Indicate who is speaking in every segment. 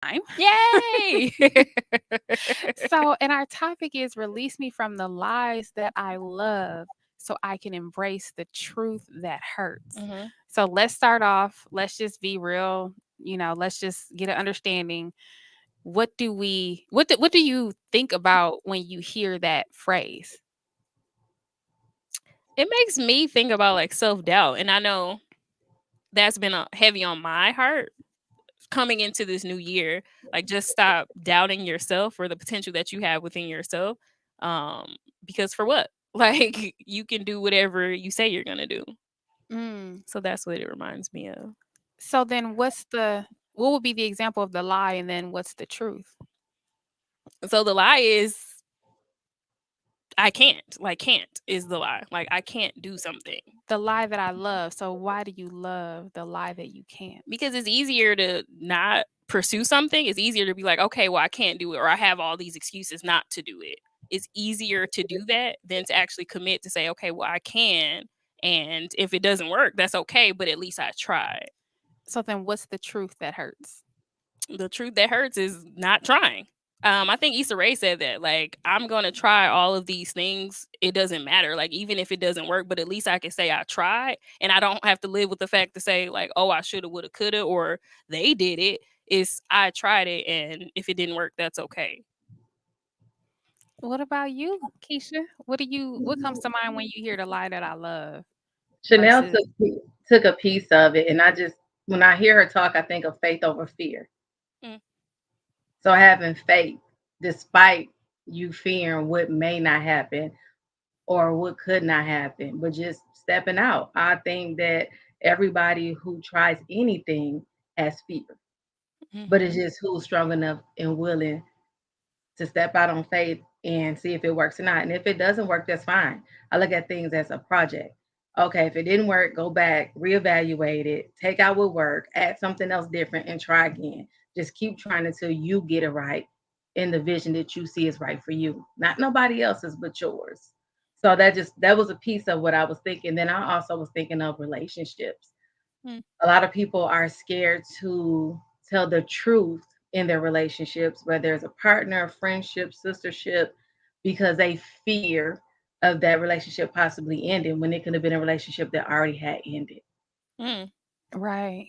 Speaker 1: time.
Speaker 2: Yay!
Speaker 1: So, and our topic is release me from the lies that I love so I can embrace the truth that hurts.
Speaker 2: hmm
Speaker 1: So, let's start off. Let's just be real. Let's just get an understanding. What do you think about when you hear that phrase?
Speaker 2: It makes me think about like self doubt, and I know that's been heavy on my heart coming into this new year. Like, just stop doubting yourself or the potential that you have within yourself. Um, because for what? Like, you can do whatever you say you're gonna do.
Speaker 1: Mm.
Speaker 2: So that's what it reminds me of.
Speaker 1: So then what would be the example of the lie and then what's the truth?
Speaker 2: So the lie is I can't. Like, can't is the lie. Like, I can't do something.
Speaker 1: The lie that I love. So why do you love the lie that you can't?
Speaker 2: Because it's easier to not pursue something. It's easier to be like, okay, well, I can't do it, or I have all these excuses not to do it. It's easier to do that than to actually commit to say, okay, well, I can. And if it doesn't work, that's okay, but at least I tried.
Speaker 1: So then what's the truth that hurts?
Speaker 2: The truth that hurts is not trying. I think Issa Rae said that, like, I'm gonna try all of these things. It doesn't matter, like, even if it doesn't work, but at least I can say I tried, and I don't have to live with the fact to say like, oh, I shoulda, woulda, coulda, or they did it. It's I tried it, and if it didn't work, that's okay.
Speaker 1: What about you, Keisha? What comes to mind when you hear the lie that I love
Speaker 3: Chanel
Speaker 1: versus
Speaker 3: took a piece of it, and I just when I hear her talk, I think of faith over fear.
Speaker 2: Mm,
Speaker 3: So having faith, despite you fearing what may not happen or what could not happen, but just stepping out. I think that everybody who tries anything has fear, but it's
Speaker 2: mhm,
Speaker 3: just who's strong enough and willing to step out on faith and see if it works or not. And if it doesn't work, that's fine. I look at things as a project. Okay, if it didn't work, go back, reevaluate it, take out what worked, add something else different, and try again. Just keep trying until you get it right in the vision that you see is right for you, not nobody else's but yours. So that was a piece of what I was thinking. Then I also was thinking of relationships.
Speaker 2: mm,
Speaker 3: A lot of people are scared to tell the truth in their relationships, whether it's a partner, friendship, sistership, because they fear of that relationship possibly ending when it could have been a relationship that already had ended.
Speaker 2: mm,
Speaker 1: right.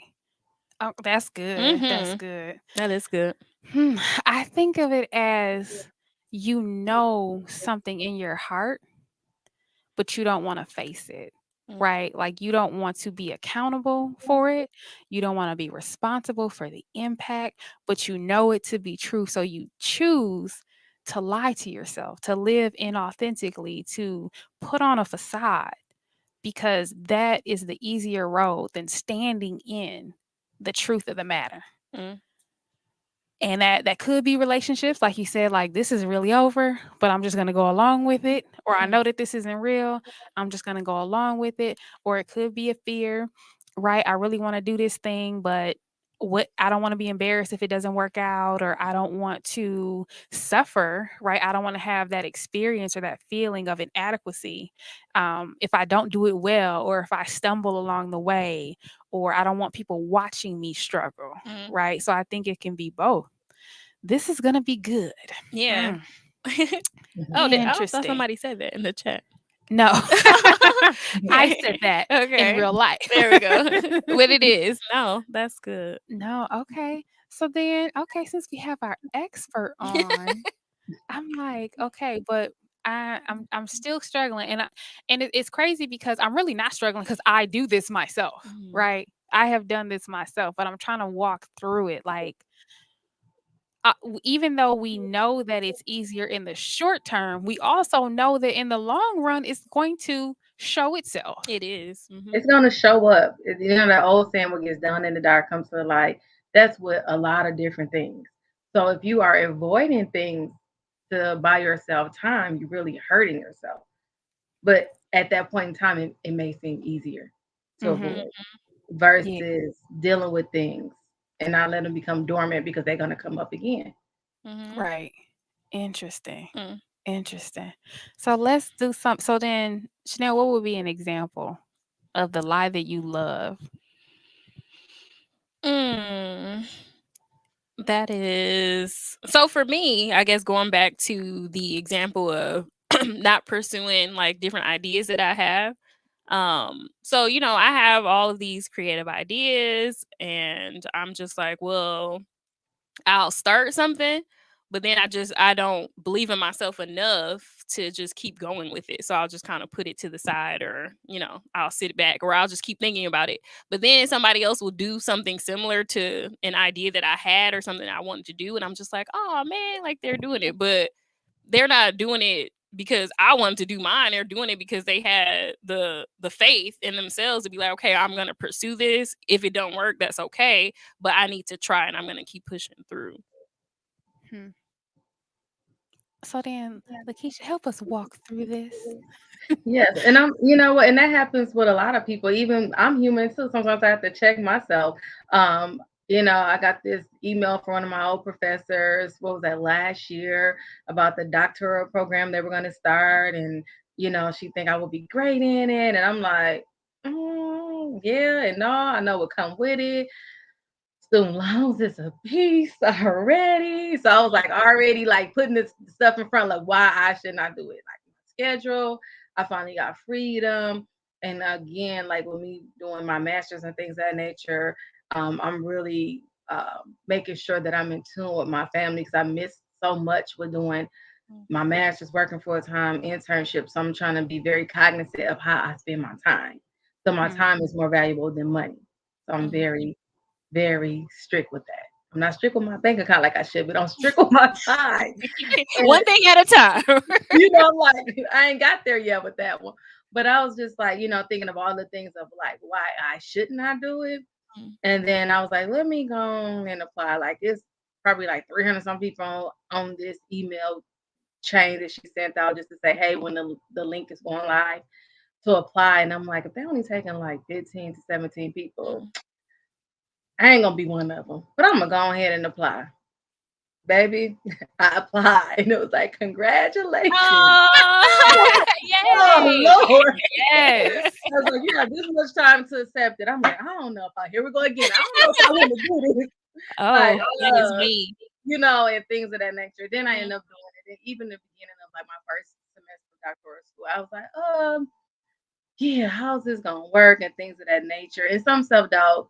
Speaker 1: Oh, that's good. That's
Speaker 2: mhm.
Speaker 1: good.
Speaker 2: That is good.
Speaker 1: Hmm. I think of it as something in your heart, but you don't want to face it.
Speaker 2: Mm,
Speaker 1: Right? Like you don't want to be accountable for it. You don't want to be responsible for the impact, but you know it to be true. So you choose to lie to yourself, to live inauthentically, to put on a facade because that is the easier road than standing in the truth of the matter.
Speaker 2: mm,
Speaker 1: And that could be relationships, like you said, like this is really over, but I'm just gonna go along with it. Or I
Speaker 2: mm,
Speaker 1: know that this isn't real. I'm just gonna go along with it. Or it could be a fear, right? I really want to do this thing, but what I don't want to be embarrassed if it doesn't work out, or I don't want to suffer, right? I don't want to have that experience or that feeling of inadequacy if I don't do it well, or if I stumble along the way, or I don't want people watching me struggle,
Speaker 2: mm.
Speaker 1: right? So I think it can be both. This is gonna be good.
Speaker 2: Yeah.
Speaker 1: Mm,
Speaker 2: Oh, I thought
Speaker 1: interesting.
Speaker 2: somebody said that in the chat.
Speaker 1: No, I said
Speaker 2: Okay.
Speaker 1: that in
Speaker 2: Okay.
Speaker 1: real life.
Speaker 2: There we go. What it is. No, that's good.
Speaker 1: No, okay. So then, okay, since we have our expert on, I'm like, okay, but I'm still struggling, it's crazy because I'm really not struggling because I do this myself,
Speaker 2: Mhm.
Speaker 1: right? I have done this myself, but I'm trying to walk through it. Like, even though we know that it's easier in the short term, we also know that in the long run, it's going to show itself.
Speaker 2: It is. Mhm.
Speaker 3: It's gonna show up. You know that old saying, "What gets done in the dark comes to the light." That's with a lot of different things. So if you are avoiding things to buy yourself time, you're really hurting yourself. But at that point in time, it may seem easier to
Speaker 1: Mhm.
Speaker 3: avoid
Speaker 1: Yeah.
Speaker 3: versus dealing with things and not let them become dormant because they're gonna come up again.
Speaker 2: Mhm.
Speaker 1: Right. Interesting.
Speaker 2: Mm.
Speaker 1: Interesting. So let's do some. So then, Chanel, what would be an example of the lie that you love?
Speaker 2: Mm. That is so for me, I guess going back to the example of not pursuing like different ideas that I have. So I have all of these creative ideas and I'm just like, well, I'll start something, but then I don't believe in myself enough to just keep going with it. So I'll just kind of put it to the side or, I'll sit back or I'll just keep thinking about it. But then somebody else will do something similar to an idea that I had or something I wanted to do and I'm just like, "Oh man, like they're doing it." But they're not doing it because I wanted to do mine. They're doing it because they had the faith in themselves to be like, okay, I'm gonna pursue this. If it don't work, that's okay. But I need to try and I'm gonna keep pushing through.
Speaker 1: Hmm. So then, Lakeisha, help us walk through this.
Speaker 3: Yes, and you know what, and that happens with a lot of people. Even I'm human too. Sometimes I have to check myself. I got this email from one of my old professors. What was that last year about the doctoral program they were going to start, and she think I would be great in it, and I'm like, yeah, and no, I know what come with it. Student loans is a piece already. So I was like already like putting this stuff in front, like why I should not do it. Like my schedule, I finally got freedom. And again, like with me doing my masters and things of that nature, I'm really making sure that I'm in tune with my family because I miss so much with doing my master's, working full time, internship. So I'm trying to be very cognizant of how I spend my time. So my
Speaker 1: Hmm.
Speaker 3: time is more valuable than money. So I'm
Speaker 2: Mhm.
Speaker 3: very very strict with that. I'm not strict with my bank account like I should, but I'm strict with my time. And
Speaker 2: One thing at a time.
Speaker 3: like I ain't got there yet with that one. But I was just like, thinking of all the things of like why I should not do it.
Speaker 2: Mm,
Speaker 3: And then I was like, let me go and apply. Like it's probably like 300 some people on this email chain that she sent out just to say, hey, when the link is going live to apply. And I'm like, if they only taking like 15 to 17 people,
Speaker 2: mm.
Speaker 3: I ain't gonna be one of them. But I'm gonna go ahead and apply. Baby, I applied. And it was like, congratulations.
Speaker 2: Oh,
Speaker 3: Oh
Speaker 2: yay!
Speaker 3: Lord.
Speaker 1: Yes.
Speaker 3: I was like, you have this much time to accept it. I'm like, I don't know if here we go again. I don't know if I want to do this. Like,
Speaker 1: Oh,
Speaker 2: That is me.
Speaker 3: and things of that nature. Then I
Speaker 2: Mm,
Speaker 3: ended up doing it. And even the beginning of like my first semester of doctoral school, I was like, yeah, how's this gonna work and things of that nature. And some self doubt,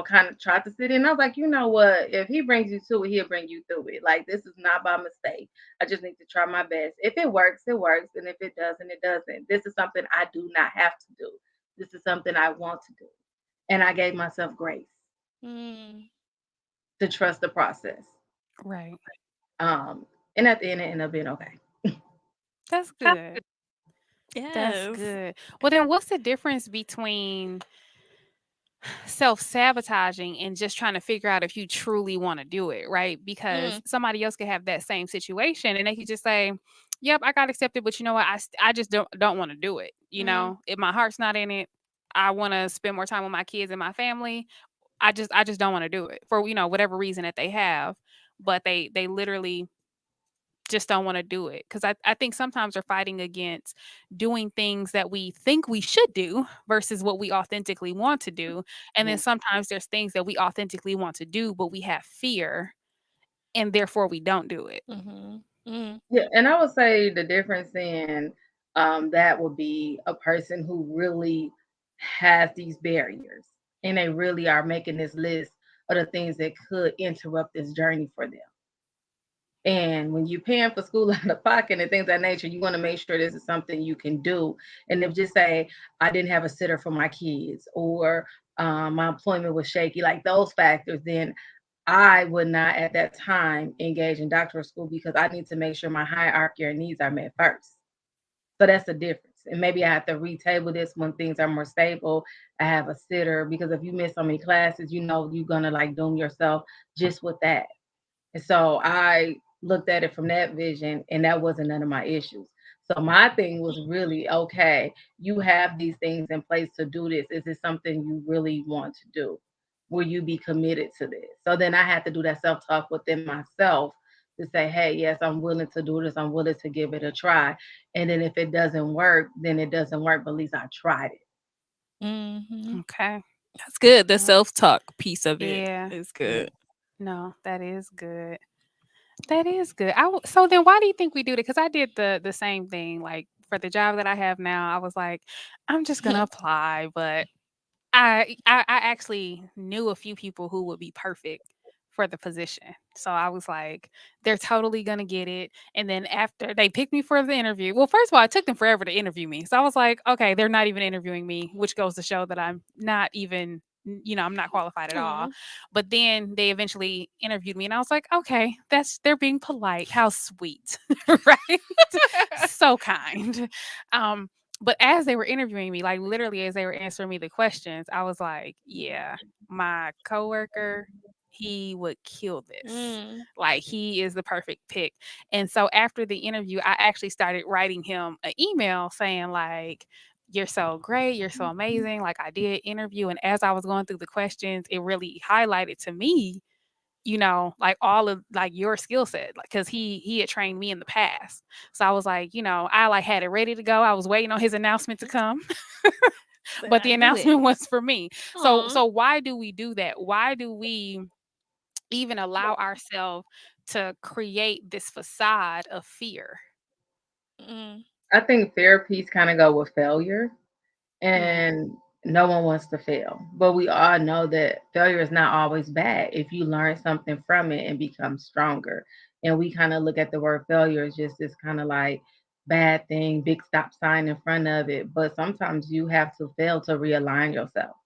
Speaker 3: kind of tried to sit in. I was like, you know what? If he brings you to it, he'll bring you through it. Like this is not by mistake. I just need to try my best. If it works, it works. And if it doesn't, it doesn't. This is something I do not have to do. This is something I want to do. And I gave myself grace
Speaker 2: mm.
Speaker 3: to trust the process.
Speaker 1: right.
Speaker 3: Um, and at the end, it ended up being okay.
Speaker 1: That's good. That's
Speaker 2: Yes.
Speaker 1: good. Well, then what's the difference between self-sabotaging and just trying to figure out if you truly want to do it, right? Because
Speaker 2: Mm,
Speaker 1: somebody else could have that same situation and they could just say, "Yep, I got accepted, but you know what? I just don't want to do it.
Speaker 2: mm,
Speaker 1: If my heart's not in it, I want to spend more time with my kids and my family. I just don't want to do it for whatever reason that they have, but they literally just don't want to do it because I think sometimes we're fighting against doing things that we think we should do versus what we authentically want to do. And then
Speaker 3: Yeah.
Speaker 1: sometimes there's things that we authentically want to do, but we have fear and therefore we don't do it.
Speaker 2: mhm, mm,
Speaker 3: Yeah, and I would say the difference in that would be a person who really has these barriers and they really are making this list of the things that could interrupt this journey for them. And when you're paying for school out of pocket and things of that nature, you want to make sure this is something you can do. And if just say, I didn't have a sitter for my kids or my employment was shaky, like those factors, then I would not at that time engage in doctoral school because I need to make sure my hierarchy or needs are met first. So that's the difference. And maybe I have to retable this when things are more stable. I have a sitter because if you miss so many classes, you're gonna like doom yourself just with that. And so I looked at it from that vision, and that wasn't none of my issues. So my thing was really okay, you have these things in place to do this. Is this something you really want to do? Will you be committed to this? So then I had to do that self talk within myself to say, hey, yes, I'm willing to do this. I'm willing to give it a try. And then if it doesn't work, then it doesn't work, but at least I tried it.
Speaker 2: mhm.
Speaker 1: Okay.
Speaker 2: That's good. The
Speaker 1: Well,
Speaker 2: self-talk piece of it
Speaker 1: yeah.
Speaker 2: is
Speaker 3: Yeah.
Speaker 2: good.
Speaker 1: No, that is good. That is good. So then why do you think we do that? Because I did the same thing. Like for the job that I have now, I was like, I'm just gonna apply, but I actually knew a few people who would be perfect for the position. So I was like, they're totally gonna get it. And then after they picked me for the interview, well, first of all, it took them forever to interview me. So I was like, okay, they're not even interviewing me, which goes to show that I'm not even, I'm not qualified at all.
Speaker 2: Aw.
Speaker 1: But then they eventually interviewed me, and I was like, okay, they're being polite. How sweet, right? So kind. Um, but as they were interviewing me, like literally as they were answering me the questions, I was like, yeah, my coworker, he would kill this.
Speaker 2: Mm.
Speaker 1: Like he is the perfect pick. And so after the interview, I actually started writing him an email saying like, you're so great, you're so amazing. Like I did interview, and as I was going through the questions, it really highlighted to me, like all of like your skill set, like because he had trained me in the past. So I was like, I like had it ready to go. I was waiting on his announcement to come,
Speaker 2: But
Speaker 1: but
Speaker 2: I
Speaker 1: the
Speaker 2: knew it.
Speaker 1: announcement was for me. So
Speaker 2: Aw.
Speaker 1: so why do we do that? Why do we even allow ourselves to create this facade of fear?
Speaker 2: Mm.
Speaker 3: I think therapies kind of go with failure,
Speaker 1: Mm,
Speaker 3: and no one wants to fail. But we all know that failure is not always bad if you learn something from it and become stronger. And we kind of look at the word failure as just this kind of like bad thing, big stop sign in front of it. But sometimes you have to fail to realign yourself.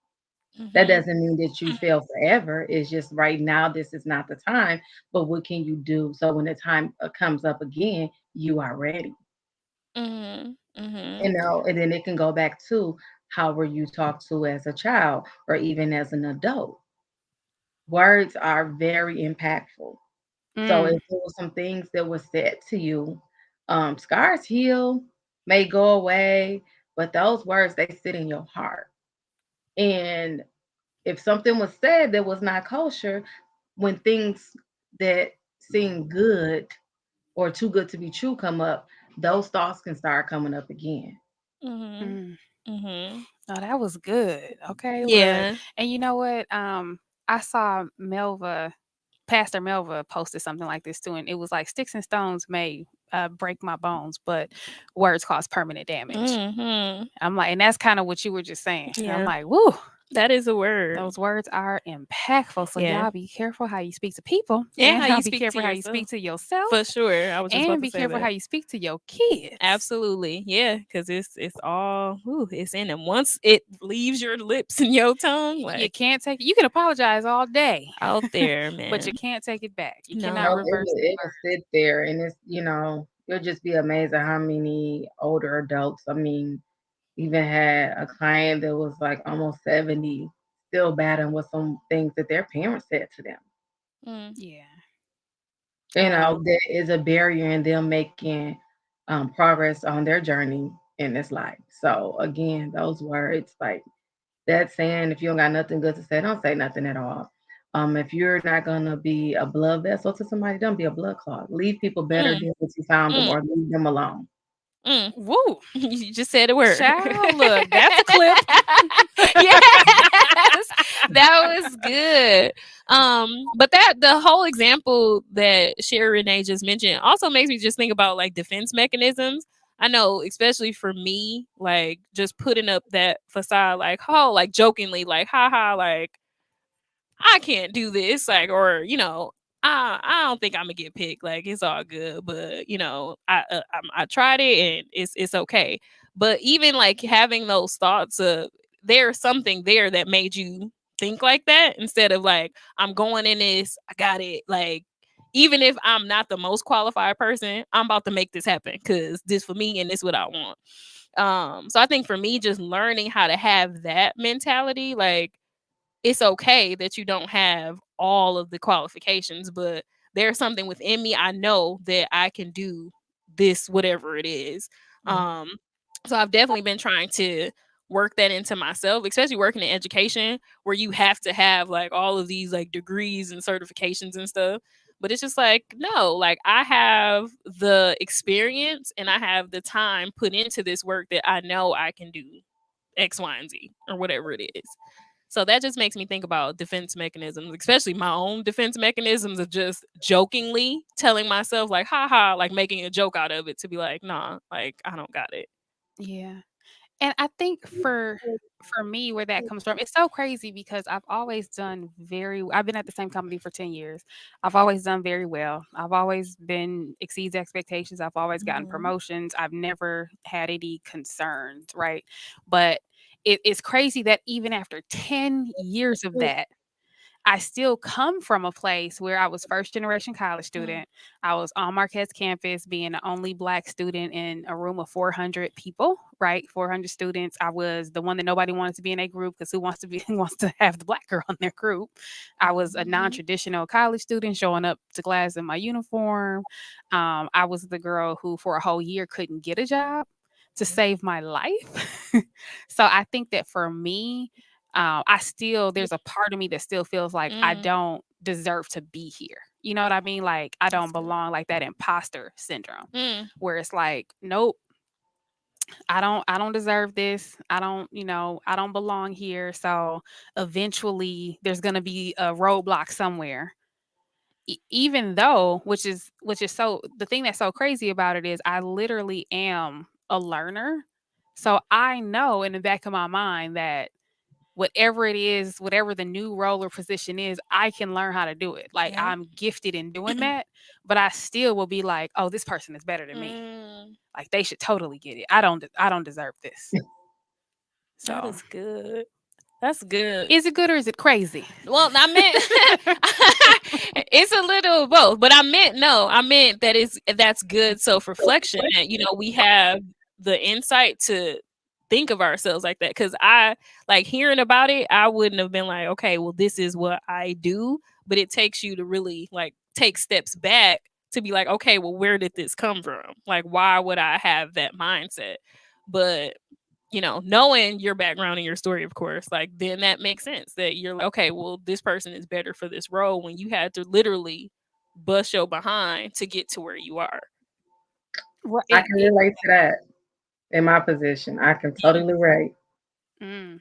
Speaker 3: That
Speaker 2: Mhm.
Speaker 3: doesn't mean that you fail forever. It's just right now, this is not the time. But what can you do so when the time comes up again, you are ready?
Speaker 2: Mhm. Mhm.
Speaker 3: And then it can go back to how were you talked to as a child or even as an adult. Words are very impactful. So
Speaker 1: mm,
Speaker 3: if there was some things that were said to you, scars heal, may go away, but those words they sit in your heart. And if something was said that was not kosher, when things that seem good or too good to be true come up, those thoughts can start coming up again.
Speaker 2: Mhm.
Speaker 1: mm.
Speaker 2: Mhm.
Speaker 1: Oh, that was good. Okay, look.
Speaker 2: Yeah.
Speaker 1: And you know what? I saw Pastor Melva posted something like this too, and it was like sticks and stones may break my bones, but words cause permanent damage.
Speaker 2: Mhm.
Speaker 1: I'm like, and that's kind of what you were just saying. And I'm
Speaker 2: Yeah.
Speaker 1: like, woo,
Speaker 2: That is a word.
Speaker 1: those words are impactful. So
Speaker 2: Yeah.
Speaker 1: y'all be careful how you speak to people,
Speaker 2: And
Speaker 1: and
Speaker 2: how
Speaker 1: y'all
Speaker 2: you
Speaker 1: be
Speaker 2: speak to
Speaker 1: careful how you
Speaker 2: yourself.
Speaker 1: speak to
Speaker 2: For
Speaker 1: yourself,
Speaker 2: sure. I was just about
Speaker 1: and
Speaker 2: to
Speaker 1: be
Speaker 2: say
Speaker 1: careful how
Speaker 2: that.
Speaker 1: you speak to your kids.
Speaker 2: Absolutely. Yeah, cuz it's all it's in them. Once it leaves your lips and your tongue,
Speaker 1: You
Speaker 2: like
Speaker 1: can't take it. You can apologize all day,
Speaker 2: out there,
Speaker 1: but
Speaker 2: man.
Speaker 1: you can't take it back. You cannot
Speaker 2: No.
Speaker 3: Nope,
Speaker 1: reverse the
Speaker 3: it will sit there, and you'll just be amazed at how many older adults. I mean, even had a client that was like almost 70, still battling with some things that their parents said to them.
Speaker 2: Mm.
Speaker 1: yeah.
Speaker 2: Wow.
Speaker 3: There is a barrier in them making progress on their journey in this life. So again, those words, like that saying, if you don't got nothing good to say, don't say nothing at all. If you're not gonna be a blood vessel to somebody, don't be a blood clot. Leave people better
Speaker 2: Mm.
Speaker 3: than what you found them,
Speaker 2: Mm.
Speaker 3: or leave them alone.
Speaker 2: Mm.
Speaker 1: Woo.
Speaker 2: You just said a word.
Speaker 1: Child, look, that's a clip.
Speaker 2: Yes, that was good. But that the whole example that Sherry Renee just mentioned also makes me just think about like defense mechanisms. I know, especially for me, like just putting up that facade, like, oh, like jokingly, like, haha, like I can't do this, like, or I don't think I'm gonna get picked. Like, it's all good, but I tried it and it's okay. But even like having those thoughts of there's something there that made you think like that instead of like I'm going in this, I got it. Like, even if I'm not the most qualified person, I'm about to make this happen because this for me and this what I want. So I think for me, just learning how to have that mentality, like it's okay that you don't have all of the qualifications, but there's something within me. I know that I can do this, whatever it is.
Speaker 1: Mm,
Speaker 2: Um, so I've definitely been trying to work that into myself, especially working in education where you have to have like all of these like degrees and certifications and stuff. But it's just like, no, like I have the experience and I have the time put into this work that I know I can do X, Y, and Z or whatever it is. So that just makes me think about defense mechanisms, especially my own defense mechanisms of just jokingly telling myself like, haha, like making a joke out of it to be like, nah, like I don't got it.
Speaker 1: Yeah. And I think for me, where that comes from, it's so crazy because I've been at the same company for 10 years. I've always done very well. I've always been exceeds expectations. I've always gotten
Speaker 2: Mhm.
Speaker 1: promotions. I've never had any concerns, right? But it's crazy that even after 10 years of that, I still come from a place where I was first generation college
Speaker 2: Mm.
Speaker 1: student. I was on Marquette's campus, being the only Black student in a room of 400 people, right? 400 students. I was the one that nobody wanted to be in a group because who wants to be who wants to have the Black girl in their group? I was a
Speaker 2: Mhm.
Speaker 1: non-traditional college student showing up to class in my uniform. I was the girl who for a whole year couldn't get a job to save my life. So I think that for me, there's a part of me that still feels like I
Speaker 2: Mm.
Speaker 1: don't deserve to be here. You know what I mean? Like I
Speaker 2: That's
Speaker 1: don't
Speaker 2: good.
Speaker 1: belong, like that imposter syndrome
Speaker 2: Mm.
Speaker 1: where it's like, nope, I don't deserve this. I don't belong here. So eventually there's going to be a roadblock somewhere. Even though which is so the thing that's so crazy about it is I literally am a learner. So I know in the back of my mind that whatever it is, whatever the new role or position is, I can learn how to do it. Like
Speaker 2: Yeah.
Speaker 1: I'm gifted in doing that, but I still will be like, "Oh, this person is better than me.
Speaker 2: Mm.
Speaker 1: Like they should totally get it. I don't deserve this."
Speaker 2: That
Speaker 1: So,
Speaker 2: is good. That's good.
Speaker 1: is it good or is it crazy?
Speaker 2: Well, I meant it's a little of both, but I meant no. I meant that's good self reflection. We have the insight to think of ourselves like that. Because I like hearing about it, I wouldn't have been like, okay, well, this is what I do. But it takes you to really like take steps back to be like, okay, well, where did this come from? Like, why would I have that mindset? But knowing your background and your story, of course, like then that makes sense that you're like, okay, well, this person is better for this role when you had to literally bust your behind to get to where you are.
Speaker 1: Well,
Speaker 3: I can relate to that in my position. I can totally relate.
Speaker 1: mm.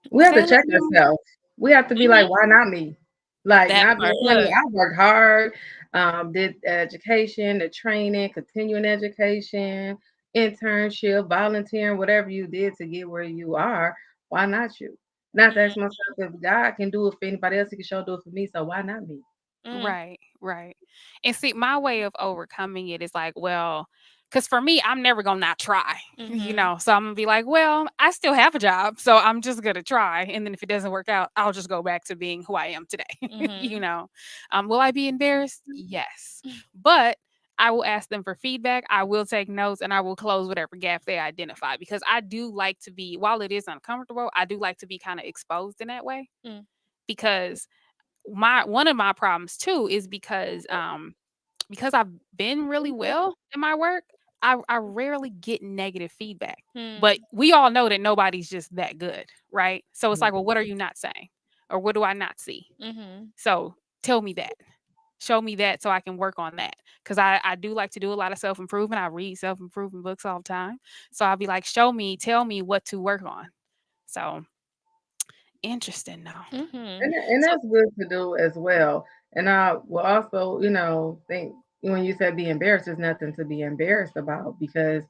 Speaker 3: We have
Speaker 1: Say
Speaker 3: to
Speaker 1: a little
Speaker 3: check
Speaker 1: bit more.
Speaker 3: ourselves. We have to be like,
Speaker 2: Hmm.
Speaker 3: why not me? Like,
Speaker 2: That
Speaker 3: not being
Speaker 2: part.
Speaker 3: funny.
Speaker 1: Look,
Speaker 3: I worked hard, did education, the training, continuing education, internship, volunteering, whatever you did to get where you are. Why not you? Not to ask myself if God can do it for anybody else, He can sure do it for me. So why not me?
Speaker 2: Mm-hmm.
Speaker 1: right, right. And see, my way of overcoming it is like, well, because for me, I'm never gonna not try,
Speaker 2: Mm-hmm.
Speaker 1: So I'm gonna be like, well, I still have a job, so I'm just gonna try. And then if it doesn't work out, I'll just go back to being who I am today.
Speaker 2: Mm-hmm.
Speaker 1: Will I be embarrassed? Yes, but I will ask them for feedback. I will take notes, and I will close whatever gap they identify because I do like to be, while it is uncomfortable, I do like to be kind of exposed in that way
Speaker 2: Mm.
Speaker 1: because my one of my problems too is because I've been really well in my work, I rarely get negative feedback.
Speaker 2: Mm.
Speaker 1: But we all know that nobody's just that good, right? So it's
Speaker 3: Mhm.
Speaker 1: like, well, what are you not saying? Or what do I not see?
Speaker 2: Mm-hmm.
Speaker 1: So tell me that. Show me that so I can work on that. Because I do like to do a lot of self improvement. I read self improvement books all the time. So I'll be like, show me, tell me what to work on. So interesting though.
Speaker 2: Mm-hmm.
Speaker 3: And
Speaker 2: So
Speaker 3: that's good to do as well. And I will also, think when you said be embarrassed, there's nothing to be embarrassed about because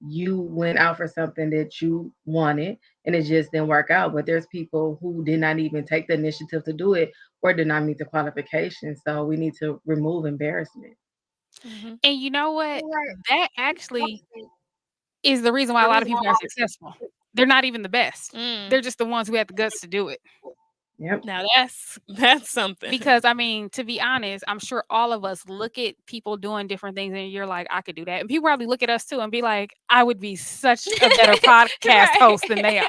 Speaker 3: you went out for something that you wanted and it just didn't work out. But there's people who did not even take the initiative to do it or did not meet the qualifications. So we need to remove embarrassment.
Speaker 2: mm-hmm.
Speaker 1: And you know what? That actually is the reason why a lot of people are successful. They're not even the best.
Speaker 2: Mm.
Speaker 1: They're just the ones who had the guts to do it.
Speaker 3: Yep.
Speaker 2: Now that's something.
Speaker 1: Because I mean, to be honest, I'm sure all of us look at people doing different things and you're like, I could do that. And people probably look at us too and be like, I would be such a better podcast
Speaker 2: Right.
Speaker 1: host than they are.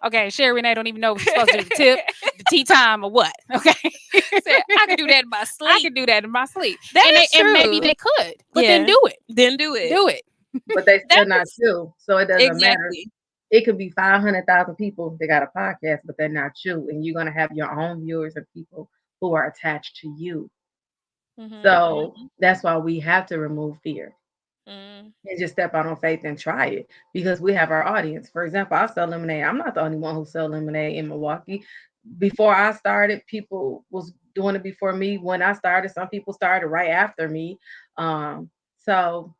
Speaker 1: Okay, Sherry Renee don't even know what she's supposed to do, the tip, the tea time, or what. Okay.
Speaker 2: Said, I could do that in my
Speaker 1: I
Speaker 2: sleep.
Speaker 1: could do that in my sleep.
Speaker 2: That
Speaker 1: And
Speaker 2: is
Speaker 1: maybe
Speaker 2: true.
Speaker 1: they could, but then
Speaker 2: Yeah.
Speaker 1: do it.
Speaker 2: Then do it.
Speaker 1: Do it.
Speaker 3: But they
Speaker 2: That
Speaker 3: still not
Speaker 2: is
Speaker 3: you. So it doesn't matter.
Speaker 2: exactly.
Speaker 3: It could be 500,000 people that got a podcast, but they're not you. And you're going to have your own viewers and people who are attached to you.
Speaker 2: Mm-hmm.
Speaker 3: So that's why we have to remove fear
Speaker 2: Mm.
Speaker 3: and just step out on faith and try it because we have our audience. For example, I sell lemonade. I'm not the only one who sell lemonade in Milwaukee. before I started, people was doing it before me. When I started, some people started right after me. So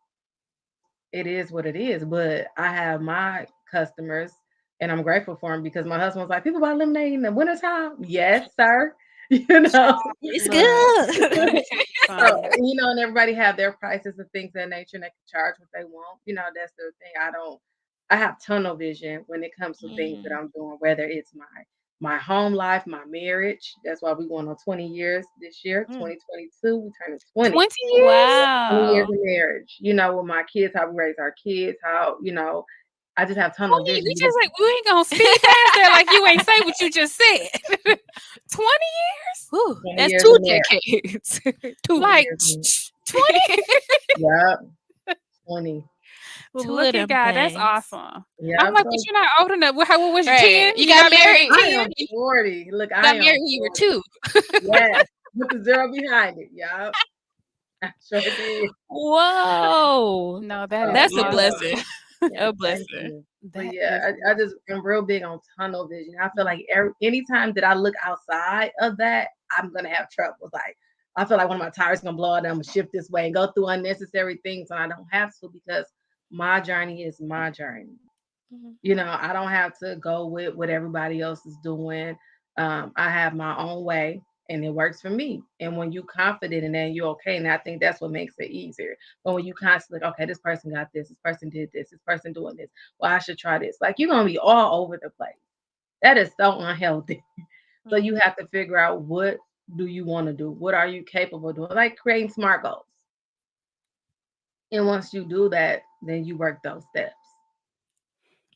Speaker 3: it is what it is. But I have my customers, and I'm grateful for them because my husband was like, "People buy lemonade in the wintertime." Yes, sir. You know.
Speaker 2: It's
Speaker 1: Look,
Speaker 2: good.
Speaker 1: let me tell you
Speaker 3: So,
Speaker 1: something.
Speaker 3: and everybody have their prices and things of that nature, and they can charge what they want. That's the thing. I have tunnel vision when it comes to things that
Speaker 2: Mhm.
Speaker 3: I'm doing, whether it's my home life, my marriage. That's why we're going on 20 years this year,
Speaker 2: Mm.
Speaker 3: 2022. We turning 20.
Speaker 1: 20 years?
Speaker 3: 20 years
Speaker 2: Wow.
Speaker 3: of marriage. With my kids, how we raise our kids, I just have tunnel
Speaker 1: 20?
Speaker 3: vision
Speaker 1: We
Speaker 3: because
Speaker 1: just like we ain't gonna speed past that like you ain't say what you just said. 20 years?
Speaker 2: Whew,
Speaker 3: 20
Speaker 2: that's
Speaker 3: years
Speaker 2: two
Speaker 3: of marriage.
Speaker 2: decades. 2.
Speaker 3: 20
Speaker 1: Like
Speaker 3: years of marriage.
Speaker 1: 20?
Speaker 3: Yep. 20.
Speaker 1: Well,
Speaker 2: Two of
Speaker 1: look at
Speaker 2: them
Speaker 1: God. That's
Speaker 2: things.
Speaker 1: awesome. I'm
Speaker 3: Yep.
Speaker 1: like, but
Speaker 3: So
Speaker 1: you're not old enough. What was you,
Speaker 2: Right.
Speaker 1: 10?
Speaker 2: You
Speaker 1: You
Speaker 2: got
Speaker 1: got married at
Speaker 2: married.
Speaker 3: I
Speaker 1: 10?
Speaker 3: am 40. Look,
Speaker 2: You
Speaker 3: I
Speaker 2: got
Speaker 3: am
Speaker 2: married when you were
Speaker 3: 40.
Speaker 2: 2.
Speaker 3: Yes. With the zero behind it. Yep. I sure did.
Speaker 2: Whoa.
Speaker 1: No, that is
Speaker 3: So
Speaker 2: That's a
Speaker 3: yeah.
Speaker 2: blessing.
Speaker 1: awesome.
Speaker 3: Yeah,
Speaker 2: A
Speaker 3: thank
Speaker 2: blessing.
Speaker 3: you. But
Speaker 1: That
Speaker 3: yeah,
Speaker 1: is
Speaker 3: I just
Speaker 1: awesome.
Speaker 3: am real big on tunnel vision. I feel like anytime that I look outside of that, I'm gonna have trouble. Like I feel like one of my tires gonna blow out. I'm gonna shift this way and go through unnecessary things, and I don't have to because my journey is my journey.
Speaker 2: Mhm.
Speaker 3: I don't have to go with what everybody else is doing. I have my own way and it works for me. And when you confident in that, you're okay. And I think that's what makes it easier. But when you constantly, okay, this person got this person did this person doing this, well, I should try this. Like you're gonna be all over the place. That is so unhealthy. So
Speaker 2: Mhm.
Speaker 3: you have to figure out what do you want to do? What are you capable of doing? Like creating smart goals. And once you do that, then you work those steps.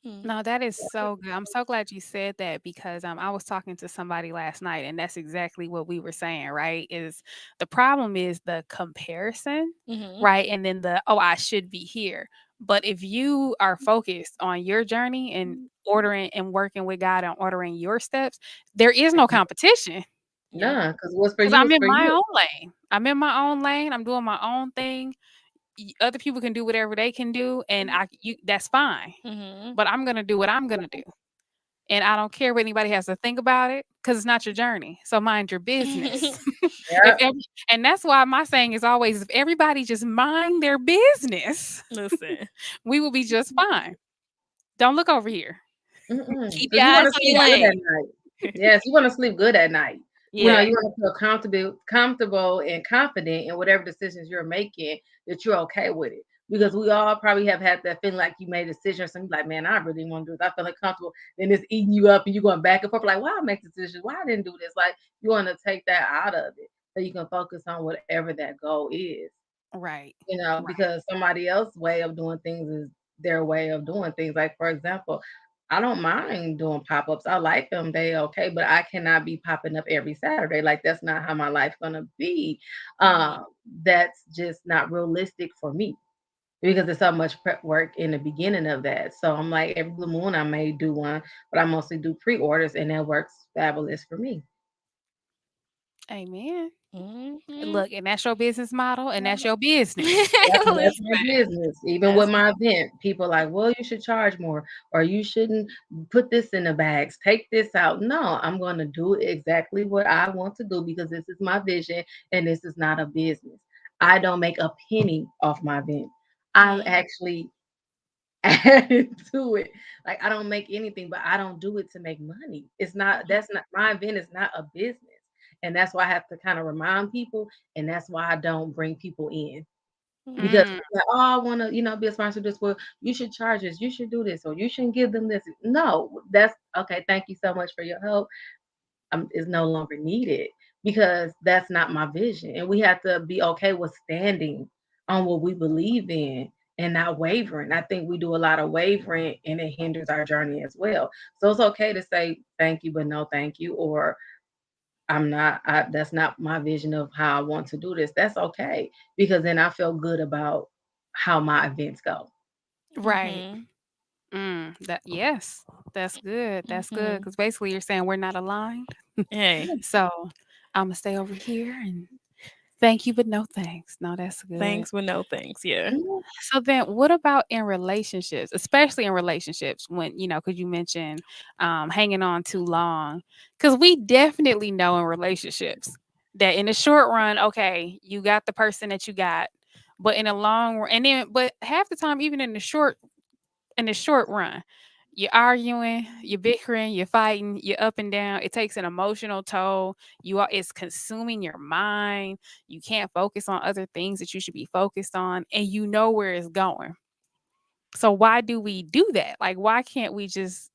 Speaker 2: Mhm.
Speaker 1: No, that is so good. I'm so glad you said that because I was talking to somebody last night, and that's exactly what we were saying, right? Is the problem is the comparison,
Speaker 2: Mhm.
Speaker 1: right? And then oh, I should be here. But if you are focused on your journey and ordering and working with God and ordering your steps, there is no competition
Speaker 2: Yep.
Speaker 3: None, because what's for
Speaker 1: because
Speaker 3: you
Speaker 1: I'm
Speaker 3: is
Speaker 1: in
Speaker 3: for
Speaker 1: my
Speaker 3: you.
Speaker 1: own lane. I'm in my own lane. I'm doing my own thing. Other people can do whatever they can do, and that's fine.
Speaker 2: Mhm.
Speaker 1: But I'm gonna do what I'm gonna do. And I don't care what anybody has to think about it because it's not your journey. So mind your business. if
Speaker 3: Yep.
Speaker 1: every, and that's why my saying is always if everybody just mind their business,
Speaker 2: Listen.
Speaker 1: we will be just fine. Don't look over here.
Speaker 3: Mm-mm.
Speaker 2: Keep
Speaker 3: 'Cause
Speaker 2: your
Speaker 3: you
Speaker 2: eyes
Speaker 3: wanna
Speaker 2: on your
Speaker 3: sleep good at
Speaker 2: lane.
Speaker 3: night. Yes, you wanna sleep good at night.
Speaker 2: Yeah.
Speaker 3: You wanna feel comfortable and confident in whatever decisions you're making, that you're okay with it. Because we all probably have had that feeling like you made a decision or something like, "Man, I really wanna do this. I feel uncomfortable." Then it's eating you up and you're going back and forth like, "Why I make decisions? Why I didn't do this?" Like, you wanna take that out of it so you can focus on whatever that goal is.
Speaker 1: Right.
Speaker 3: Because somebody else's way of doing things is their way of doing things. Like, for example, I don't mind doing pop ups. I like them. They okay, but I cannot be popping up every Saturday. Like, that's not how my life's gonna be.
Speaker 2: Mhm.
Speaker 3: Um, that's just not realistic for me because there's so much prep work in the beginning of that. So I'm like, every blue moon I may do one, but I mostly do pre orders, and that works fabulous for me.
Speaker 1: Amen.
Speaker 2: Mhm.
Speaker 1: Look, and that's your business model, and that's your business.
Speaker 3: Yep, and that's my
Speaker 2: Listen.
Speaker 3: business. Even with
Speaker 2: That's
Speaker 3: my event, people like, well, you should charge more, or you shouldn't put this in the bags, take this out. No, I'm going to do exactly what I want to do because this is my vision and this is not a business. I don't make a penny off my event. I'm
Speaker 2: mhm.
Speaker 3: actually added to it. Like I don't make anything, but I don't do it to make money. That's not my event is not a business. And that's why I have to kind of remind people, and that's why I don't bring people in because
Speaker 2: Mhm.
Speaker 1: Mm,
Speaker 3: like, oh, I want to, be a sponsor of this. Well, you should charge this. You should do this, or you shouldn't give them this. No, that's okay. Thank you so much for your help. Is no longer needed because that's not my vision, and we have to be okay with standing on what we believe in and not wavering. I think we do a lot of wavering, and it hinders our journey as well. So it's okay to say thank you, but no thank you, or that's not my vision of how I want to do this. That's okay because then I feel good about how my events go.
Speaker 1: right.
Speaker 2: Mhm.
Speaker 1: That yes, that's good. That's good
Speaker 2: Mhm.
Speaker 1: because basically you're saying we're not aligned.
Speaker 2: Hey.
Speaker 1: So I'm gonna stay over here and Thank you, but no thanks. No, that's good.
Speaker 2: Thanks, but no thanks. Yeah.
Speaker 3: Mm,
Speaker 1: So then what about in relationships, especially in relationships when, because you mentioned hanging on too long? Because we definitely know in relationships that in the short run, okay, you got the person that you got, but in the long run, and then, but half the time, even in the short run, you're arguing, you're bickering, you're fighting, you're up and down. It takes an emotional toll. It's consuming your mind. You can't focus on other things that you should be focused on, and you know where it's going. So why do we do that? Like, why can't we just,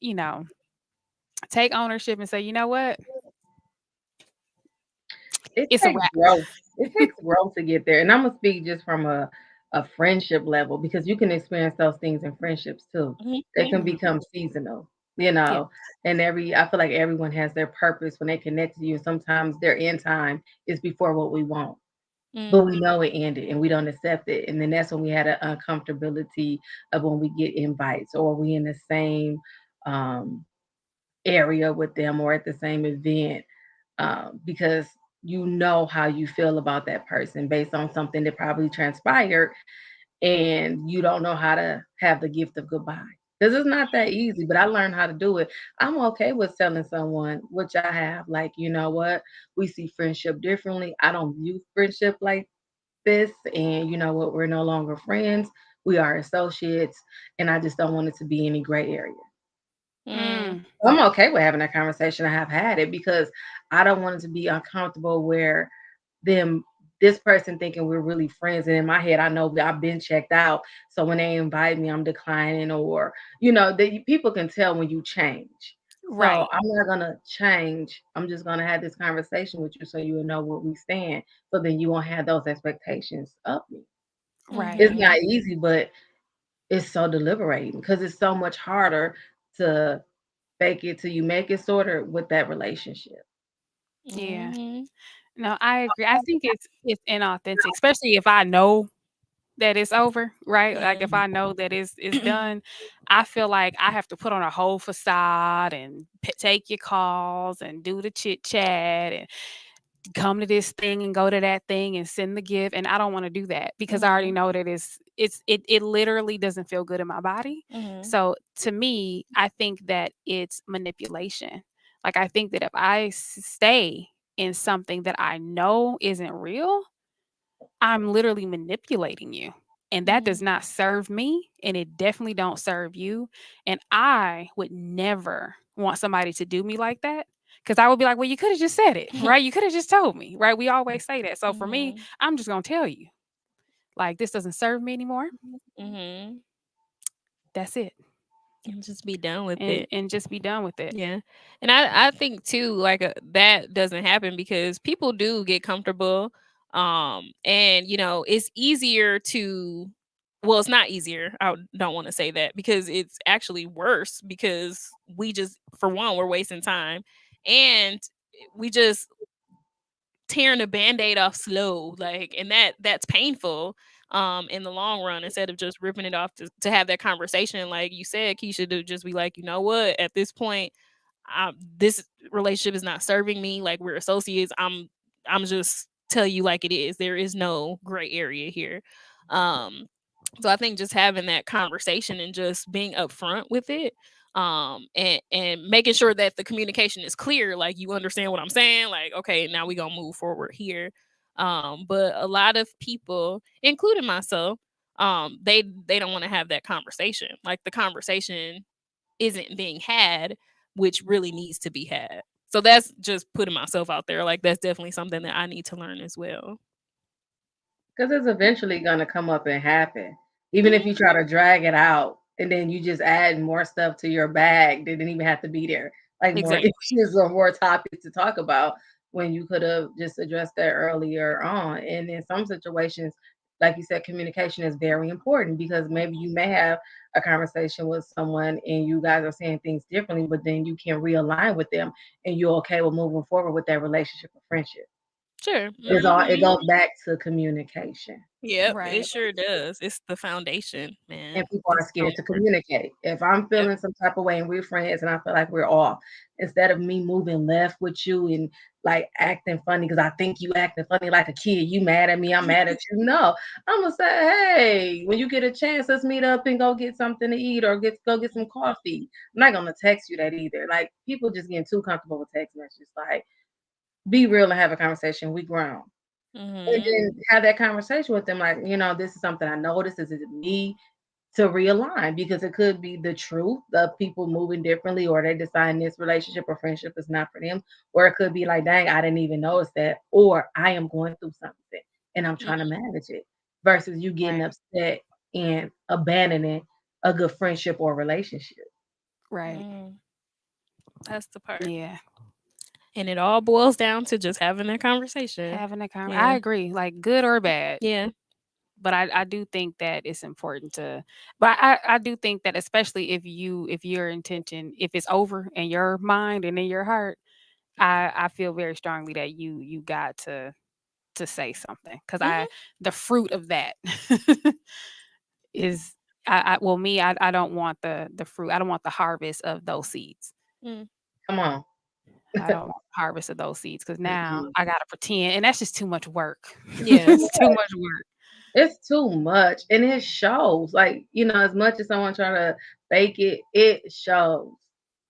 Speaker 1: take ownership and say, you know what,
Speaker 3: it
Speaker 1: it's a
Speaker 3: takes
Speaker 1: wrap.
Speaker 3: growth. It takes growth to get there. And I'm gonna speak just from a friendship level because you can experience those things in friendships too. They
Speaker 2: Hmm.
Speaker 3: can
Speaker 1: Mhm.
Speaker 3: become seasonal, you know.
Speaker 1: Yes.
Speaker 3: And I feel like everyone has their purpose when they connect to you. Sometimes their end time is before what we want, but we know it ended and we don't accept it. And then that's when we had an uncomfortability of when we get invites or we in the same um, area with them or at the same event because you know how you feel about that person based on something that probably transpired and you don't know how to have the gift of goodbye because it's not that easy, but I learned how to do it. I'm okay with telling someone, which I have, like, you know what, we see friendship differently. I don't view friendship like this, and you know what, we're no longer friends, we are associates, and I just don't want it to be any gray area.
Speaker 2: Mm.
Speaker 1: Mm,
Speaker 3: I'm okay with having that conversation. I have had it because I don't want it to be uncomfortable where them this person thinking we're really friends, and in my head I know that I've been checked out. So when they invite me, I'm declining, or people can tell when you change. So
Speaker 1: right.
Speaker 3: I'm not gonna change. I'm just gonna have this conversation with you so you will know where we stand. So then you won't have those expectations of me.
Speaker 1: Right.
Speaker 3: It's
Speaker 2: Mhm.
Speaker 3: not easy, but it's so deliberating because it's so much harder to fake it till you make it sort of with that relationship.
Speaker 1: Yeah.
Speaker 2: Mhm.
Speaker 1: No, I agree. I think it's inauthentic, especially if I know that it's over, right? Like
Speaker 2: Mhm.
Speaker 1: if I know that it's done, I feel like I have to put on a whole facade and take your calls and do the chit chat and come to this thing and go to that thing and send the gift. And I don't want to do that because I already
Speaker 2: Mhm.
Speaker 1: know that it literally doesn't feel good in my body.
Speaker 2: Mhm.
Speaker 1: So to me, I think that it's manipulation. Like I think that if I stay in something that I know isn't real, I'm literally manipulating you. And that does
Speaker 2: Mhm.
Speaker 1: not serve me and it definitely don't serve you. And I would never want somebody to do me like that cuz I would be like, "Well, you could have just said it, right? You could have just told me." Right? We always say that. So for me,
Speaker 2: Mhm.
Speaker 1: I'm just going to tell you. Like this doesn't serve me anymore.
Speaker 2: Mhm.
Speaker 1: That's it.
Speaker 2: And just be done with
Speaker 1: And
Speaker 2: it.
Speaker 1: just be done with it.
Speaker 2: Yeah. And I think too like that doesn't happen because people do get comfortable and it's easier to well it's not easier. Don't want to say that because it's actually worse because we just for one we're wasting time and we just tearing the band-aid off slow like and that's painful in the long run instead of just ripping it off to have that conversation like you said Keisha to just be like you know what at this point this relationship is not serving me like we're associates I'm just tell you like it is there is no gray area here um so I think just having that conversation and just being upfront with it and making sure that the communication is clear like you understand what I'm saying like okay now we gonna move forward here but a lot of people including myself they don't want to have that conversation like the conversation isn't being had, which really needs to be had. So that's just putting myself out there. Like that's definitely something that I need to learn as well.
Speaker 3: Because it's eventually going to come up and happen. Even if you
Speaker 2: Mhm.
Speaker 3: try to drag it out and then you just add more stuff to your bag that didn't even have to be there, like more
Speaker 2: Exactly.
Speaker 3: issues or more topics to talk about when you could have just addressed that earlier on. And in some situations, like you said, communication is very important because maybe you may have a conversation with someone and you guys are saying things differently, but then you can realign with them and you're okay with moving forward with that relationship or friendship.
Speaker 2: Sure.
Speaker 3: It's all it
Speaker 2: Mhm.
Speaker 3: goes back to communication.
Speaker 2: Yep, it
Speaker 1: Right.
Speaker 2: sure does. It's the foundation,
Speaker 3: And
Speaker 2: man.
Speaker 3: people are
Speaker 2: It's so
Speaker 3: scared to
Speaker 2: important.
Speaker 3: communicate. If I'm
Speaker 2: Yep.
Speaker 3: feeling some type of way and we're friends and I feel like we're off, instead of me moving left with you and like acting funny because I think you acting funny like a kid, you mad at me, I'm mad at you. No, I'm gonna say, hey, when you get a chance, let's meet up and go get something to eat or get some coffee. I'm not gonna text you that either. Like people just getting too comfortable with text messages. Like, be real and have a conversation. We grown. And
Speaker 2: Mhm.
Speaker 3: then have that conversation with them, like, this is something I noticed. Is it me to realign? Because it could be the truth of people moving differently, or they decide this relationship or friendship is not for them. Or it could be like, dang, I didn't even notice that. Or I am going through something and I'm trying to
Speaker 2: Mhm.
Speaker 3: manage it versus you getting
Speaker 1: Right.
Speaker 3: upset and abandoning a good friendship or relationship.
Speaker 1: Right.
Speaker 2: Mm. That's the part.
Speaker 1: Yeah.
Speaker 2: And it all boils down to just having that conversation.
Speaker 1: Having a I
Speaker 2: Yeah.
Speaker 1: agree, like good or bad.
Speaker 2: Yeah.
Speaker 1: But I do think that it's important to, but I do think that especially if your intention, if it's over in your mind and in your heart, I feel very strongly that you got to say something, because I
Speaker 2: Mhm.
Speaker 1: the fruit of that is, I well, me, I don't want the fruit. I don't want the harvest of those seeds.
Speaker 2: Mm.
Speaker 3: Come on.
Speaker 1: I don't want the harvest of those seeds, because now
Speaker 3: Mm-mm.
Speaker 1: I gotta pretend, and that's just too much work.
Speaker 2: Yeah.
Speaker 3: Too
Speaker 1: It's too
Speaker 3: much.
Speaker 1: much work.
Speaker 3: It's too much, and it shows. Like, as much as someone trying to fake it, it shows.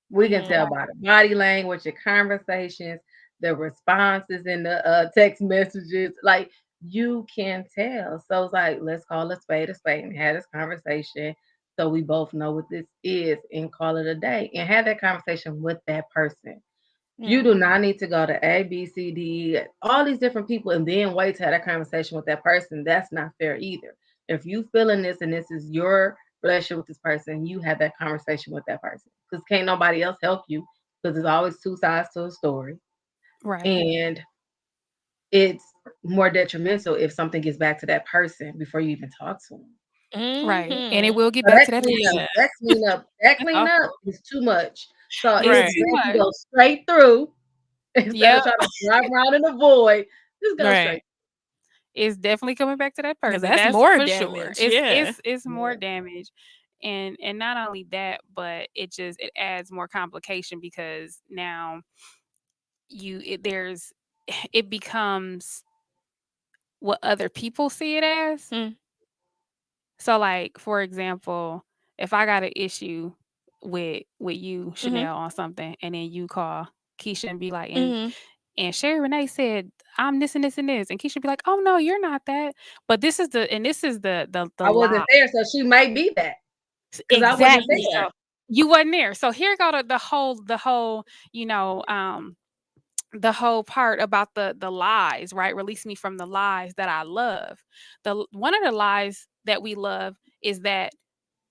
Speaker 3: We can
Speaker 2: Mhm.
Speaker 3: tell by the body language, your conversations, the responses in the text messages. Like, you can tell. So it's like, let's call a spade and have this conversation so we both know what this is and call it a day and have that conversation with that person. You
Speaker 2: Mm.
Speaker 3: do not need to go to A, B, C, D, all these different people and then wait to have that conversation with that person. That's not fair either. If you feeling this and this is your relationship with this person, you have that conversation with that person. Because can't nobody else help you because there's always two sides to a story.
Speaker 1: Right.
Speaker 3: And it's more detrimental if something gets back to that person before you even talk to them.
Speaker 1: Right. And it
Speaker 2: Mhm.
Speaker 1: will get
Speaker 3: So
Speaker 1: back
Speaker 3: that
Speaker 1: to that
Speaker 3: cleanup,
Speaker 1: person.
Speaker 2: Yeah.
Speaker 3: that cleanup, that
Speaker 2: That's
Speaker 3: cleanup
Speaker 2: awful.
Speaker 3: is too much. So
Speaker 1: It's
Speaker 3: it's
Speaker 2: Right.
Speaker 1: too
Speaker 3: best to
Speaker 1: much.
Speaker 3: go straight through instead of
Speaker 1: Yep.
Speaker 3: trying to drive around in the void. Just go
Speaker 2: Right.
Speaker 3: straight.
Speaker 1: It's definitely coming back to that
Speaker 2: Because
Speaker 1: person.
Speaker 2: that's
Speaker 1: That's
Speaker 2: more
Speaker 1: for sure.
Speaker 2: damage.
Speaker 1: It's
Speaker 2: Yeah.
Speaker 1: it's it's more
Speaker 3: Yeah.
Speaker 1: damage. And not only that, but it adds more complication, because now there's it becomes what other people see it as.
Speaker 2: Mm.
Speaker 1: So, like, for example, if I got an issue with you,
Speaker 2: Mhm.
Speaker 1: Chanel, on something, and then you call Keisha and be like,
Speaker 2: Mhm.
Speaker 1: and Sherry Renee said, I'm this and this and this. And Keisha be like, oh no, you're not that. But this is the
Speaker 3: I wasn't
Speaker 1: lie.
Speaker 3: there, so she might be that because I wasn't
Speaker 1: Exactly.
Speaker 3: there.
Speaker 1: So you wasn't there. So here go the whole, you know, the whole part about the lies, right? Release me from the lies that I love. One of the lies that we love is that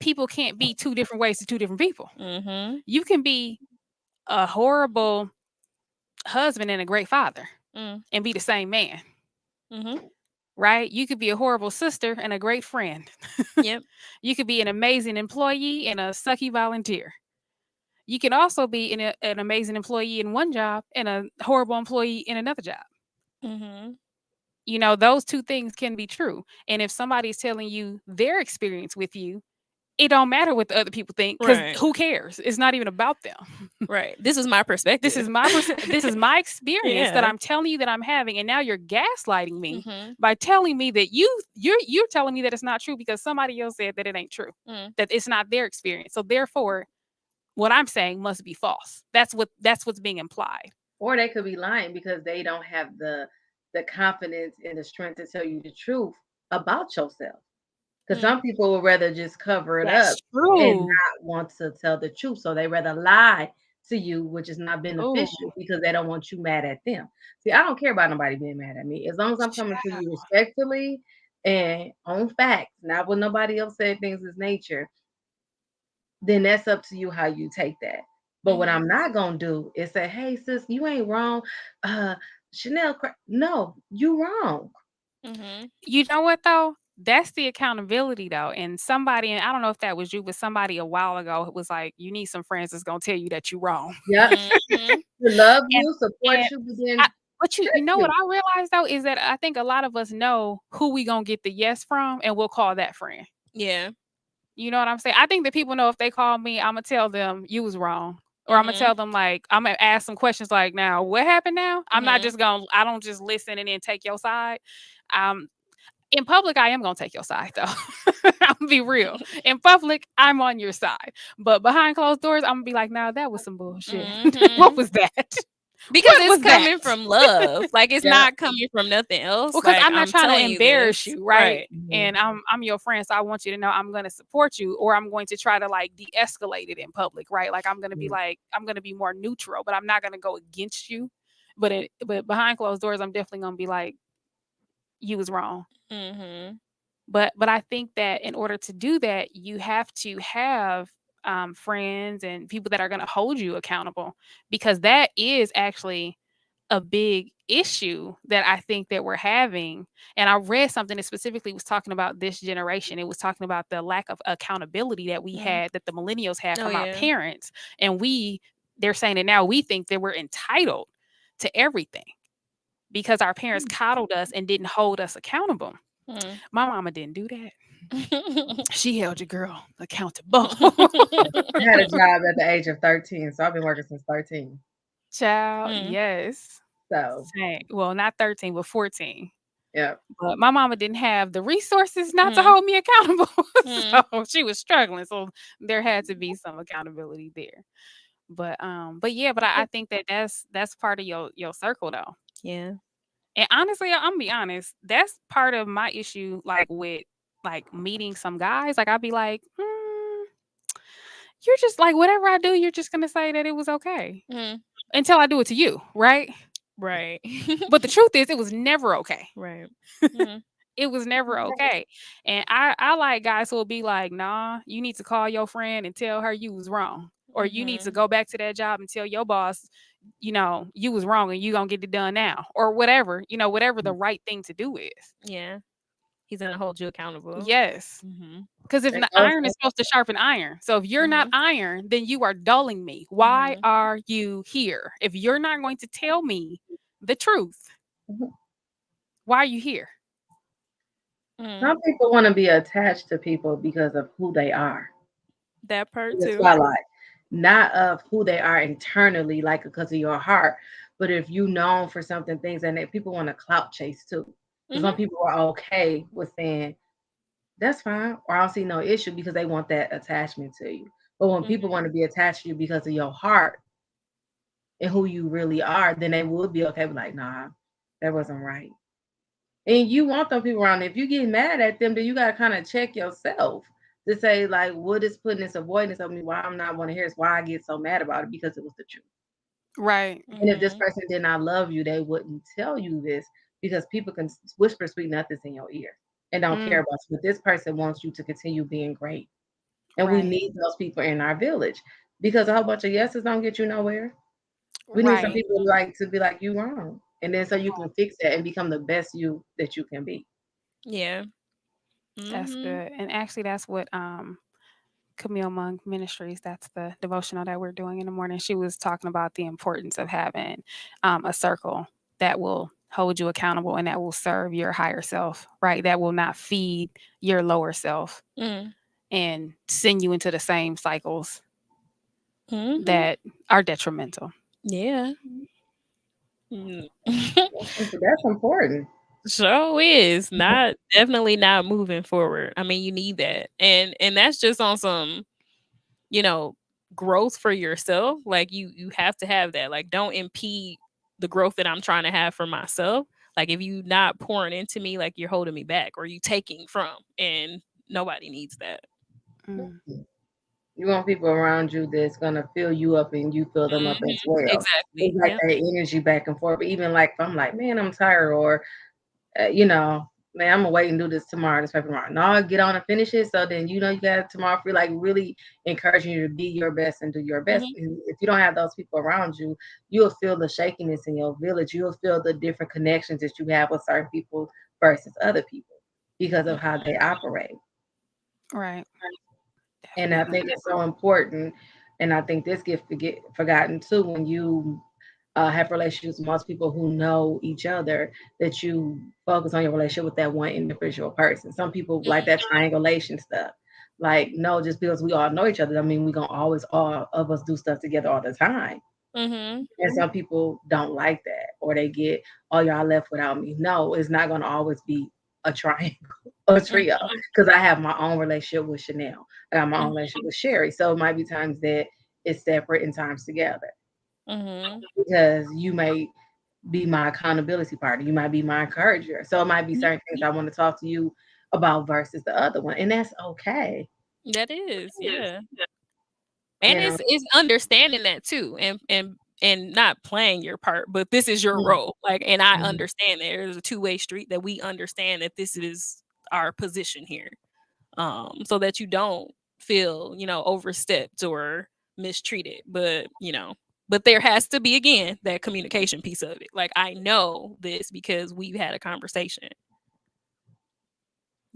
Speaker 1: people can't be two different ways to two different people.
Speaker 2: Mhm.
Speaker 1: You can be a horrible husband and a great father
Speaker 2: Mm.
Speaker 1: and be the same man,
Speaker 2: Mhm.
Speaker 1: right? You could be a horrible sister and a great friend.
Speaker 2: Yep.
Speaker 1: You could be an amazing employee and a sucky volunteer. You can also be an amazing employee in one job and a horrible employee in another job.
Speaker 2: Mhm.
Speaker 1: Those two things can be true. And if somebody's telling you their experience with you, it don't matter what the other people think, because
Speaker 2: Right.
Speaker 1: who cares? It's not even about them.
Speaker 2: Right. This is my
Speaker 1: This
Speaker 2: perspective.
Speaker 1: is this is my experience that
Speaker 2: Yeah.
Speaker 1: I'm telling you that I'm having, and now you're gaslighting me
Speaker 2: Mhm.
Speaker 1: by telling me that you're telling me that it's not true because somebody else said that it ain't true,
Speaker 2: Mm.
Speaker 1: that it's not their experience. So therefore, what I'm saying must be false. That's what's being implied.
Speaker 3: Or they could be lying because they don't have the confidence and the strength to tell you the truth about yourself. Because
Speaker 2: Mm.
Speaker 3: some people would rather just cover it up
Speaker 1: That's
Speaker 3: and
Speaker 1: true.
Speaker 3: not want to tell the truth. So they rather lie to you, which is not
Speaker 1: Oh,
Speaker 3: beneficial because they don't want you mad at them. See, I don't care about nobody being mad at me. As long as I'm coming to you respectfully and on facts, not what nobody else said things is nature, then that's up to you how you take that. But what
Speaker 2: Mhm.
Speaker 3: I'm not gonna do is say, "Hey, sis, you ain't wrong. Uh, Chanel, no, you wrong."
Speaker 2: Mhm.
Speaker 1: you know what though? That's the accountability though. And somebody, and I don't know if that was you, but somebody a while ago was like, "You need some friends that's gonna tell you that you're wrong."
Speaker 3: Yep,
Speaker 2: Mhm.
Speaker 3: to love
Speaker 1: And
Speaker 3: you, support
Speaker 1: and
Speaker 3: you, but
Speaker 1: I
Speaker 3: then
Speaker 1: But you know what I realized though is that I think a lot of us know who we gonna get the yes from, and we'll call that friend.
Speaker 2: Yeah.
Speaker 1: You know what I'm saying? I think that people know if they call me, Imma tell them, "You was wrong." Or Imma
Speaker 2: Mhm.
Speaker 1: tell them, like Imma ask some questions like, "Now, what happened now?"
Speaker 2: Mhm.
Speaker 1: I don't just listen and then take your side. Um, in public, I am gonna take your side though. Imma be real. In public, I'm on your side. But behind closed doors, Imma be like, "Now, that was some bullshit. What
Speaker 2: Mhm.
Speaker 1: was that?
Speaker 2: Because
Speaker 1: What
Speaker 2: it's
Speaker 1: was that?"
Speaker 2: coming from love. Like, it's
Speaker 3: Yeah.
Speaker 2: not coming from nothing
Speaker 1: Well,
Speaker 2: else.
Speaker 1: because 'cause
Speaker 2: Like,
Speaker 1: I'm not
Speaker 2: I'm
Speaker 1: trying to
Speaker 2: telling you
Speaker 1: embarrass
Speaker 2: this.
Speaker 1: you, right?
Speaker 2: Right.
Speaker 3: Mhm.
Speaker 1: And I'm your friend, so I want you to know I'm gonna support you, or I'm going to try to, like, de-escalate it in public, right? Like, I'm gonna be more neutral, but I'm not gonna go against you. But behind closed doors, I'm definitely gonna be like, "You was wrong."
Speaker 2: Mhm.
Speaker 1: But I think that in order to do that, you have to have, friends and people that are gonna hold you accountable, because that is actually a big issue that I think that we're having. And I read something that specifically was talking about this generation. It was talking about the lack of accountability
Speaker 2: Mm.
Speaker 1: that the millennials had
Speaker 2: Oh,
Speaker 1: from our
Speaker 2: yeah.
Speaker 1: parents. And they're saying that now we think that we're entitled to everything because our parents coddled us and didn't hold us accountable.
Speaker 2: Mm.
Speaker 1: My mama didn't do that. She held your girl accountable.
Speaker 3: I had a job at the age of 13, so I've been working since 13.
Speaker 1: Child,
Speaker 2: Mm.
Speaker 1: yes.
Speaker 3: So,
Speaker 1: Same. Well, not 13, but 14.
Speaker 3: yeah.
Speaker 1: But my mama didn't have the resources not to
Speaker 2: Mm.
Speaker 1: hold me accountable.
Speaker 2: Mm.
Speaker 1: So she was struggling. So there had to be some accountability there. But yeah, but I think that that's part of your circle though.
Speaker 2: Yeah.
Speaker 1: And honestly, I'm gonna be honest, that's part of my issue, like with like meeting some guys. Like I'd be like, you're just like whatever I do, you're just gonna say that it was okay.
Speaker 2: Mm.
Speaker 1: Until I do it to you, right?
Speaker 2: Right.
Speaker 1: But the truth is it was never okay.
Speaker 2: Right. Mm.
Speaker 1: It was never okay. And I like guys who will be like, nah, you need to call your friend and tell her you was wrong. Or you need to
Speaker 2: Mhm.
Speaker 1: go back to that job and tell your boss, you was wrong and you gonna get it done now. Or whatever, whatever the right thing to do is.
Speaker 2: Yeah. He's gonna hold you accountable.
Speaker 1: Yes.
Speaker 2: Mhm.
Speaker 1: Because if
Speaker 3: It goes
Speaker 1: iron is supposed to sharpen iron. So if you're not
Speaker 2: Mhm.
Speaker 1: iron, then you are dulling me. Why
Speaker 2: Mhm.
Speaker 1: are you here? If you're not going to tell me the truth,
Speaker 3: Mhm.
Speaker 1: why are you here?
Speaker 2: Mm.
Speaker 3: Some people want to be attached to people because of who they are
Speaker 2: That part
Speaker 3: in the
Speaker 2: too.
Speaker 3: spotlight, not of who they are internally, like because of your heart. But if you known for something, things and that people want to clout chase too. Because some
Speaker 2: Mhm.
Speaker 3: people are okay with saying that's fine, or I don't see no issue because they want that attachment to you. But when
Speaker 2: Mhm.
Speaker 3: people want to be attached to you because of your heart and who you really are, then they would be okay with like, nah, that wasn't right. And you want those people around. If you get mad at them, then you gotta kind of check yourself to say, like, what is putting this avoidance of me? Why I'm not want to hear is why I get so mad about it because it was the truth.
Speaker 1: Right.
Speaker 3: And if this
Speaker 2: Mhm.
Speaker 3: person did not love you, they wouldn't tell you this because people can whisper sweet nothings in your ear and don't care
Speaker 1: Mm,
Speaker 3: about you. But this person wants you to continue being great. And we
Speaker 1: right.
Speaker 3: need those people in our village because a whole bunch of yeses don't get you nowhere. We need some
Speaker 1: Right.
Speaker 3: people like to be like you wrong. And then so you can fix that and become the best you that you can be.
Speaker 2: Yeah.
Speaker 1: That's
Speaker 2: Mhm.
Speaker 1: good. And actually that's what Camille Monk Ministries, that's the devotional that we're doing in the morning. She was talking about the importance of having a circle that will hold you accountable and that will serve your higher self, right? That will not feed your lower self
Speaker 2: Mm.
Speaker 1: and send you into the same cycles
Speaker 2: Mhm.
Speaker 1: that are detrimental.
Speaker 2: Yeah. Mm.
Speaker 3: That's important.
Speaker 2: So is not definitely not moving forward. I mean, you need that. And that's just on some, you know, growth for yourself. Like you have to have that. Like don't impede the growth that I'm trying to have for myself. Like if you not pouring into me, like you're holding me back or you taking from and nobody needs that.
Speaker 1: Mm,
Speaker 3: You want people around you that's gonna fill you up and you fill them up
Speaker 2: Mhm.
Speaker 3: as well.
Speaker 2: Exactly.
Speaker 3: It's like
Speaker 2: Yep.
Speaker 3: that energy back and forth. But even like if I'm like, man, I'm tired, or you know, man, I'm gonna wait and do this tomorrow, this paper tomorrow. No, get on and finish it. So then you know you got tomorrow for like really encouraging you to be your best and do your best.
Speaker 2: Mhm.
Speaker 3: And if you don't have those people around you, you'll feel the shakiness in your village. You'll feel the different connections that you have with certain people versus other people because of how they operate.
Speaker 1: right.
Speaker 3: And I
Speaker 1: Definitely.
Speaker 3: think it's so important. And I think this gets forgotten too when you have relationships, most people who know each other, that you focus on your relationship with that one individual person. Some people like that triangulation stuff. Like, no, just because we all know each other, I mean, we gonna always all of us do stuff together all the time.
Speaker 2: Mm-hmm.
Speaker 3: And some people don't like that, or they get, oh, y'all left without me. No, it's not gonna always be a triangle or a trio, because I have my own relationship with Chanel. I got my own relationship with Sherry. So it might be times that it's separate and times together,
Speaker 2: Mm-hmm.
Speaker 3: because you may be my accountability partner. You might be my encourager. So it might be certain things I want to talk to you about versus the other one. And that's okay.
Speaker 2: That is, yeah.
Speaker 3: You
Speaker 2: And
Speaker 3: know,
Speaker 2: it's understanding that too, and not playing your part, but this is your role. Like, and I
Speaker 3: Mhm.
Speaker 2: understand there's a two-way street, that we understand that this is our position here. So that you don't feel, overstepped or mistreated. But there has to be, again, that communication piece of it. Like, I know this because we've had a conversation.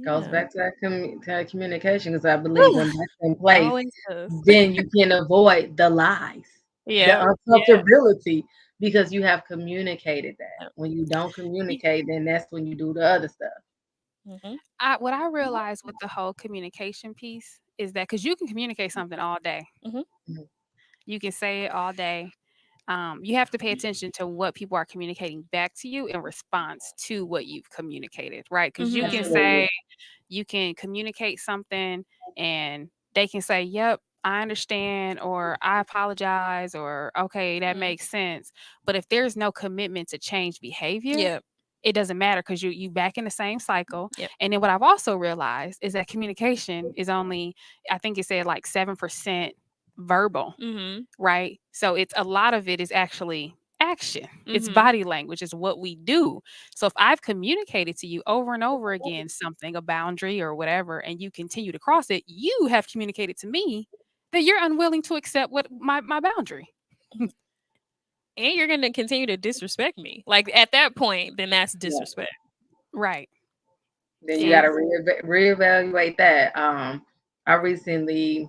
Speaker 3: Goes
Speaker 2: Yeah.
Speaker 3: back to that communication, because I believe
Speaker 2: Whew,
Speaker 3: when that's in place,
Speaker 2: always does.
Speaker 3: then you can avoid the lies, the
Speaker 2: Yeah. Yeah.
Speaker 3: uncomfortability, because you have communicated that.
Speaker 2: Yeah.
Speaker 3: When you don't communicate, then that's when you do the other stuff.
Speaker 2: Mm-hmm.
Speaker 1: What I realized with the whole communication piece is that because you can communicate something all day,
Speaker 2: Mm-hmm.
Speaker 3: Mhm.
Speaker 1: you can say it all day. You have to pay attention to what people are communicating back to you in response to what you've communicated, right? Because
Speaker 2: Mm-hmm.
Speaker 1: you can communicate something and they can say, "Yep, I understand," or "I apologize," or "Okay, that
Speaker 2: Mm-hmm.
Speaker 1: makes sense." But if there's no commitment to change behavior,
Speaker 2: Yep.
Speaker 1: it doesn't matter because you back in the same cycle.
Speaker 2: Yep.
Speaker 1: And then what I've also realized is that communication is only, I think it said like 7% verbal,
Speaker 2: Mm-hmm.
Speaker 1: right? So it's a lot of it is actually action. It's
Speaker 2: Mm-hmm.
Speaker 1: body language, is what we do. So if I've communicated to you over and over again something, a boundary or whatever, and you continue to cross it, you have communicated to me that you're unwilling to accept what my boundary.
Speaker 2: And you're gonna continue to disrespect me. Like, at that point, then that's
Speaker 3: Yeah.
Speaker 2: disrespect.
Speaker 1: Right.
Speaker 3: Then you got
Speaker 1: And
Speaker 3: to reevaluate that. I recently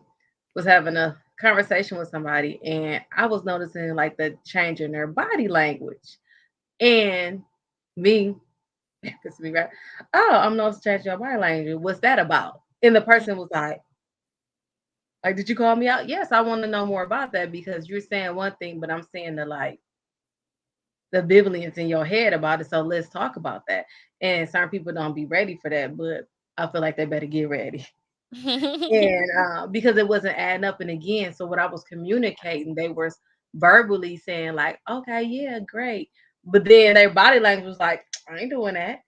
Speaker 3: was having a conversation with somebody, and I was noticing like the change in their body language, and me, because me, right? Oh, I'm noticing change in your body language. What's that about? And the person was like, did you call me out? Yes, I want to know more about that, because you're saying one thing, but I'm saying the bivalence in your head about it. So let's talk about that. And certain people don't be ready for that, but I feel like they better get ready. And because it wasn't adding up. And again, so what I was communicating, they were verbally saying like, okay, yeah, great. But then their body language was like, I ain't doing that.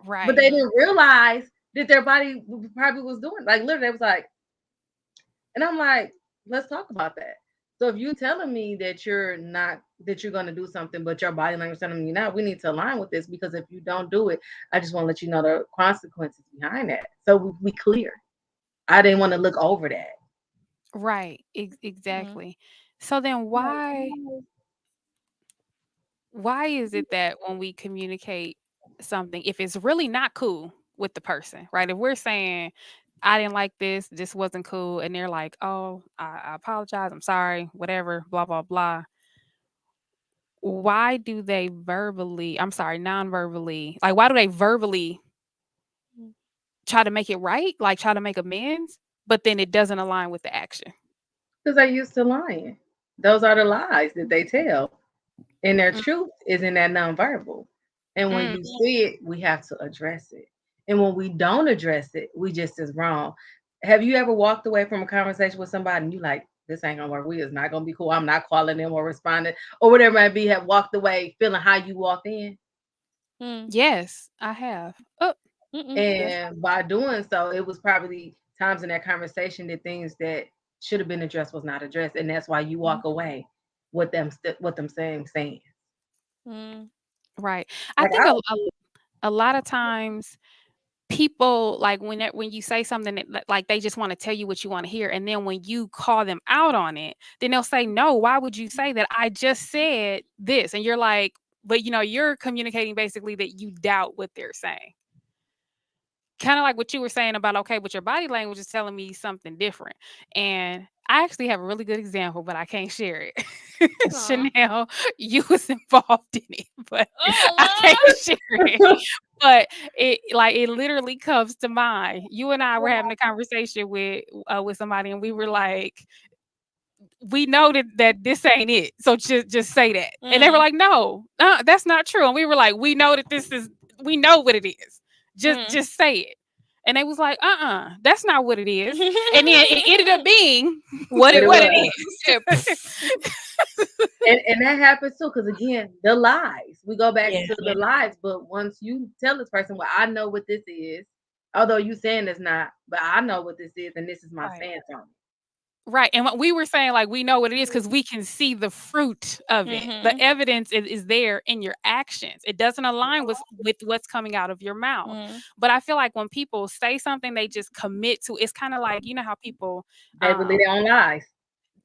Speaker 3: But
Speaker 1: right.
Speaker 3: they
Speaker 2: Mhm.
Speaker 3: didn't realize that their body probably was doing, like, literally, it was like, and I'm like, let's talk about that. So if you're telling me that you're not, that you're going to do something, but your body language telling me you're not, we need to align with this, because if you don't do it, I just want to let you know the consequences behind that. So we clear. I didn't want to look over that.
Speaker 1: Right.
Speaker 2: Mhm.
Speaker 1: Exactly. So then why is it that when we communicate something, if it's really not cool with the person, right? If we're saying, I didn't like this wasn't cool, and they're like, oh, I apologize, I'm sorry, whatever, blah, blah, blah. Why do they verbally, I'm sorry, non verbally, like, why do they verbally try to make it right? Like, try to make amends, but then it doesn't align with the action?
Speaker 3: Because they're used to lying. Those are the lies that they tell. And their
Speaker 1: Mm,
Speaker 3: truth is in that nonverbal. And when
Speaker 1: mm,
Speaker 3: you see it, we have to address it. And when we don't address it, we just is wrong. Have you ever walked away from a conversation with somebody and you like, this ain't gonna work. We is not gonna be cool. I'm not calling them or responding or whatever it might be. Have walked away feeling how you walked in.
Speaker 2: Mm.
Speaker 1: yes, I have. Oh,
Speaker 2: Mm-mm.
Speaker 1: yes.
Speaker 3: And by doing so, it was probably times in that conversation that things that should have been addressed was not addressed. And that's why you
Speaker 2: Mhm.
Speaker 3: walk away with them with them saying.
Speaker 2: Mm.
Speaker 1: Right. I
Speaker 3: Like
Speaker 1: think a lot of times people, like, when you say something that, like, they just want to tell you what you want to hear, and then when you call them out on it, then they'll say, no, why would you say that? I just said this. And you're like, but you're communicating basically that you doubt what they're saying, kind of like what you were saying about, okay, but your body language is telling me something different. And I actually have a really good example, but I can't share it.
Speaker 2: Aw.
Speaker 1: Chanel, you was involved in it, but I can't
Speaker 2: Oh,
Speaker 1: share it. But it literally comes to mind. You and I were having a conversation with somebody, and we were like, we know that this ain't it. So just say that. And they were
Speaker 2: Lord.
Speaker 1: like, no, that's not true. And we were like, we know that we know what it is.
Speaker 2: Mm.
Speaker 1: Just say it. And they was like, that's not what it is. And then it
Speaker 2: Mm.
Speaker 1: ended up being
Speaker 2: What
Speaker 3: What
Speaker 2: it
Speaker 3: it
Speaker 1: what
Speaker 2: was.
Speaker 1: it
Speaker 3: was.
Speaker 2: You said,
Speaker 1: is.
Speaker 2: "Pff."
Speaker 3: And that happens too, because again, the lies. We go back
Speaker 2: Yeah.
Speaker 3: to the lies, but once you tell this person, well, I know what this is, although you saying it's not, but I know what this is, and this is my
Speaker 1: Right.
Speaker 3: stance on
Speaker 1: Right. And what we were saying, like, we know what it is because we can see the fruit of it. The
Speaker 2: Mhm.
Speaker 1: evidence is there in your actions. It doesn't align with what's coming out of your mouth.
Speaker 2: Mm.
Speaker 1: But I feel like when people say something, they just commit to it's kind of like, you know how people
Speaker 3: They believe their own lies.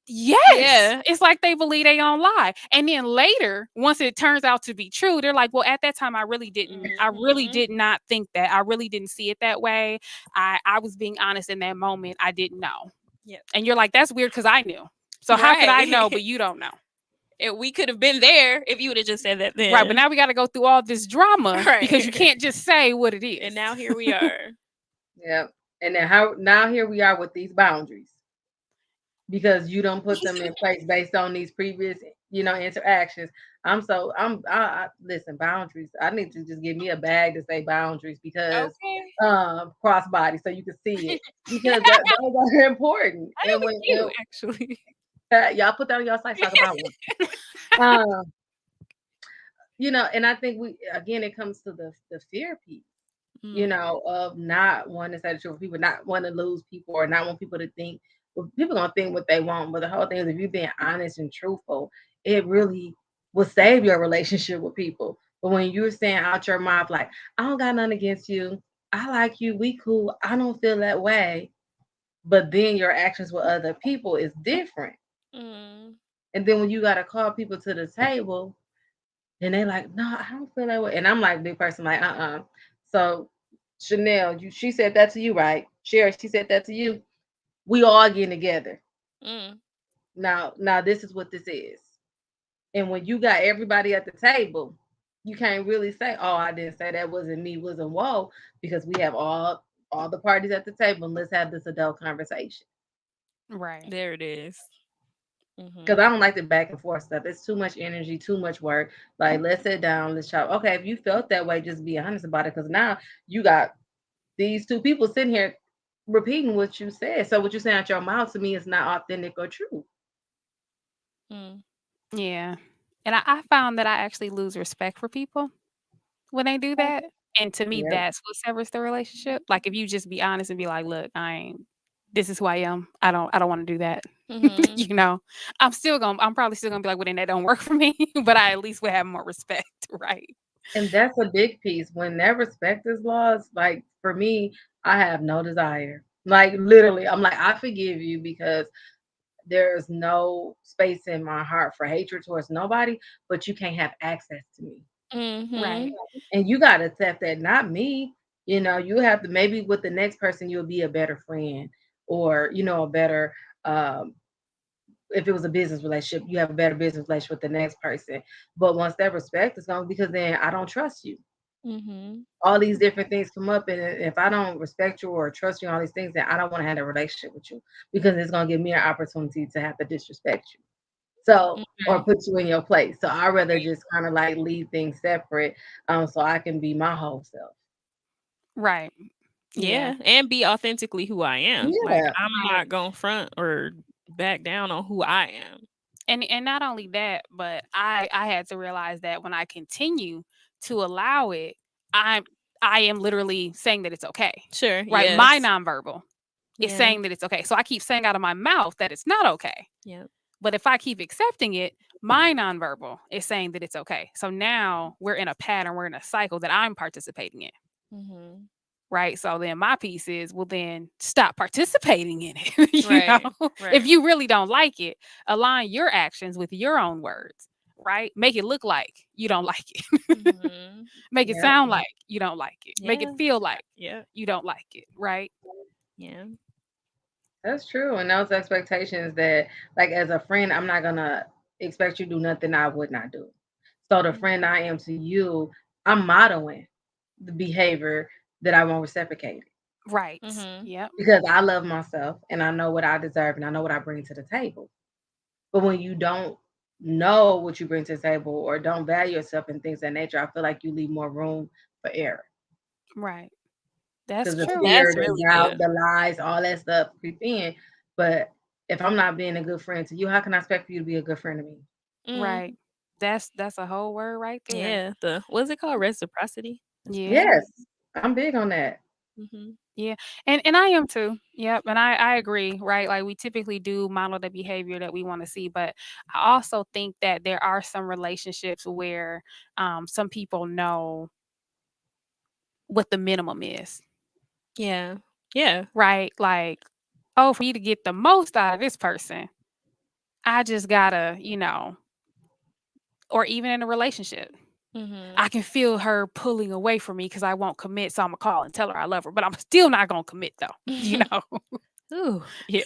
Speaker 1: yes,
Speaker 2: Yeah.
Speaker 1: it's like they believe they don't lie. And then later, once it turns out to be true, they're like, well, at that time I really
Speaker 2: Mhm.
Speaker 1: did not think that. I really didn't see it that way. I was being honest in that moment. I didn't know.
Speaker 2: Yep.
Speaker 1: And you're like, that's weird because I knew. So how could I know,
Speaker 2: Right.
Speaker 1: but you don't know?
Speaker 2: And we could have been there if you would have just said that
Speaker 1: Right. But
Speaker 2: then.
Speaker 1: now we got to go through all this drama because you
Speaker 2: Right.
Speaker 1: can't just say what it
Speaker 2: And
Speaker 1: is.
Speaker 2: now here we are.
Speaker 3: Yeah. And then how now here we are with these boundaries because you don't put them in place based on these previous, interactions. I listen, boundaries. I need to just give me a bag to say boundaries because
Speaker 2: Okay.
Speaker 3: crossbody so you can see it because those are important.
Speaker 2: That'll
Speaker 3: And
Speaker 2: be
Speaker 3: when
Speaker 2: cute, actually.
Speaker 3: y'all put that on your site, talk about one. Um, and I think we again it comes to the fear piece,
Speaker 2: Mm.
Speaker 3: of not wanting to say the truth, people not want to lose people or not want people to think. Well, people gonna think what they want, but the whole thing is if you're being honest and truthful, it really will save your relationship with people. But when you're saying out your mouth like, I don't got nothing against you, I like you, we cool, I don't feel that way, but then your actions with other people is different.
Speaker 2: Mm.
Speaker 3: And then when you gotta call people to the table, and they like, no, I don't feel that way. And I'm like, big person, like, So Chanel, she said that to you, right? Sherry, she said that to you. We all getting together.
Speaker 2: Mm.
Speaker 3: Now this is what this is. And when you got everybody at the table, you can't really say, oh, I didn't say that wasn't me, wasn't whoa, because we have all the parties at the table and let's have this adult conversation.
Speaker 1: Right.
Speaker 2: There it is.
Speaker 3: Because
Speaker 2: Mhm.
Speaker 3: I don't like the back and forth stuff. It's too much energy, too much work. Like, let's sit down, let's chat. Okay, if you felt that way, just be honest about it. Because now you got these two people sitting here repeating what you said. So what you're saying out your mouth to me is not authentic or true.
Speaker 2: Mm.
Speaker 1: Yeah. And I found that I actually lose respect for people when they do that. And to me,
Speaker 3: Yep.
Speaker 1: that's what severs the relationship. Like if you just be honest and be like, look, this is who I am. I don't want to do that.
Speaker 2: Mhm.
Speaker 1: you know, I'm probably still gonna be like, well, then that don't work for me. But I at least would have more respect, right?
Speaker 3: And that's a big piece. When that respect is lost, like for me, I have no desire. Like literally, I'm like, I forgive you because there's no space in my heart for hatred towards nobody, but you can't have access to me.
Speaker 2: Mhm.
Speaker 1: Right.
Speaker 3: And you got to accept that, not me. You have to, maybe with the next person, you'll be a better friend or, a better, um, if it was a business relationship, you have a better business relationship with the next person. But once that respect is gone, because then I don't trust you.
Speaker 2: Mhm.
Speaker 3: All these different things come up, and if I don't respect you or trust you, all these things, then I don't want to have a relationship with you because it's gonna give me an opportunity to have to disrespect you. So, or
Speaker 2: Okay.
Speaker 3: put you in your place. So I rather just kind of like leave things separate, so I can be my whole self.
Speaker 1: Right. Yeah.
Speaker 2: Yeah, and be authentically who I am. Like
Speaker 3: Yeah,
Speaker 2: I'm not going to front or back down on who I am.
Speaker 1: And not only that, but I had to realize that when I continue to allow it, I'm I am literally saying that it's okay.
Speaker 2: Sure.
Speaker 1: Right? My
Speaker 2: Yes.
Speaker 1: nonverbal is
Speaker 2: Yeah.
Speaker 1: saying that it's okay. So I keep saying out of my mouth that it's not okay.
Speaker 2: Yep.
Speaker 1: But if I keep accepting it, my nonverbal is saying that it's okay. So now we're in a pattern, we're in a cycle that I'm participating in.
Speaker 2: Mhm.
Speaker 1: Right. So then my piece is, well, then stop participating in it.
Speaker 2: Right.
Speaker 1: If
Speaker 2: Right.
Speaker 1: you really don't like it, align your actions with your own words. Right. Make it look like you don't like it.
Speaker 2: Mhm.
Speaker 1: Make it
Speaker 3: yeah.
Speaker 1: sound like you don't like it. Make it
Speaker 2: Yeah.
Speaker 1: feel like
Speaker 2: Yeah.
Speaker 1: you don't like it. Right.
Speaker 2: Yeah.
Speaker 3: That's true. And those expectations that, like, as a friend, I'm not gonna expect you to do nothing I would not do. So the friend I am to you, I'm modeling the behavior that I won't reciprocate
Speaker 1: Right.
Speaker 2: Mm-hmm.
Speaker 1: Yep.
Speaker 3: because I love myself and I know what I deserve and I know what I bring to the table. But when you don't know what you bring to the table or don't value yourself and things of that nature, I feel like you leave more room for error.
Speaker 1: Right. That's
Speaker 3: Because the
Speaker 1: true.
Speaker 3: fear,
Speaker 2: That's
Speaker 3: the
Speaker 2: really
Speaker 3: doubt,
Speaker 2: good.
Speaker 3: the lies, all that stuff creep in. But if I'm not being a good friend to you, how can I expect for you to be a good friend to me?
Speaker 2: Mm,
Speaker 1: Right. That's a whole word right there.
Speaker 2: yeah. The what's it called? Reciprocity. That's good.
Speaker 1: Yeah.
Speaker 3: Yes, I'm big on that.
Speaker 2: Mm-hmm.
Speaker 1: Yeah. And I am too. Yep. And I agree, right? Like we typically do model the behavior that we want to see, but I also think that there are some relationships where some people know what the minimum is,
Speaker 2: Yeah. Yeah.
Speaker 1: right? Like, oh, for you to get the most out of this person, I just gotta, or even in a relationship.
Speaker 2: Mm-hmm.
Speaker 1: I can feel her pulling away from me because I won't commit. So I'm gonna call and tell her I love her, but I'm still not gonna commit though,
Speaker 2: Ooh. Yeah.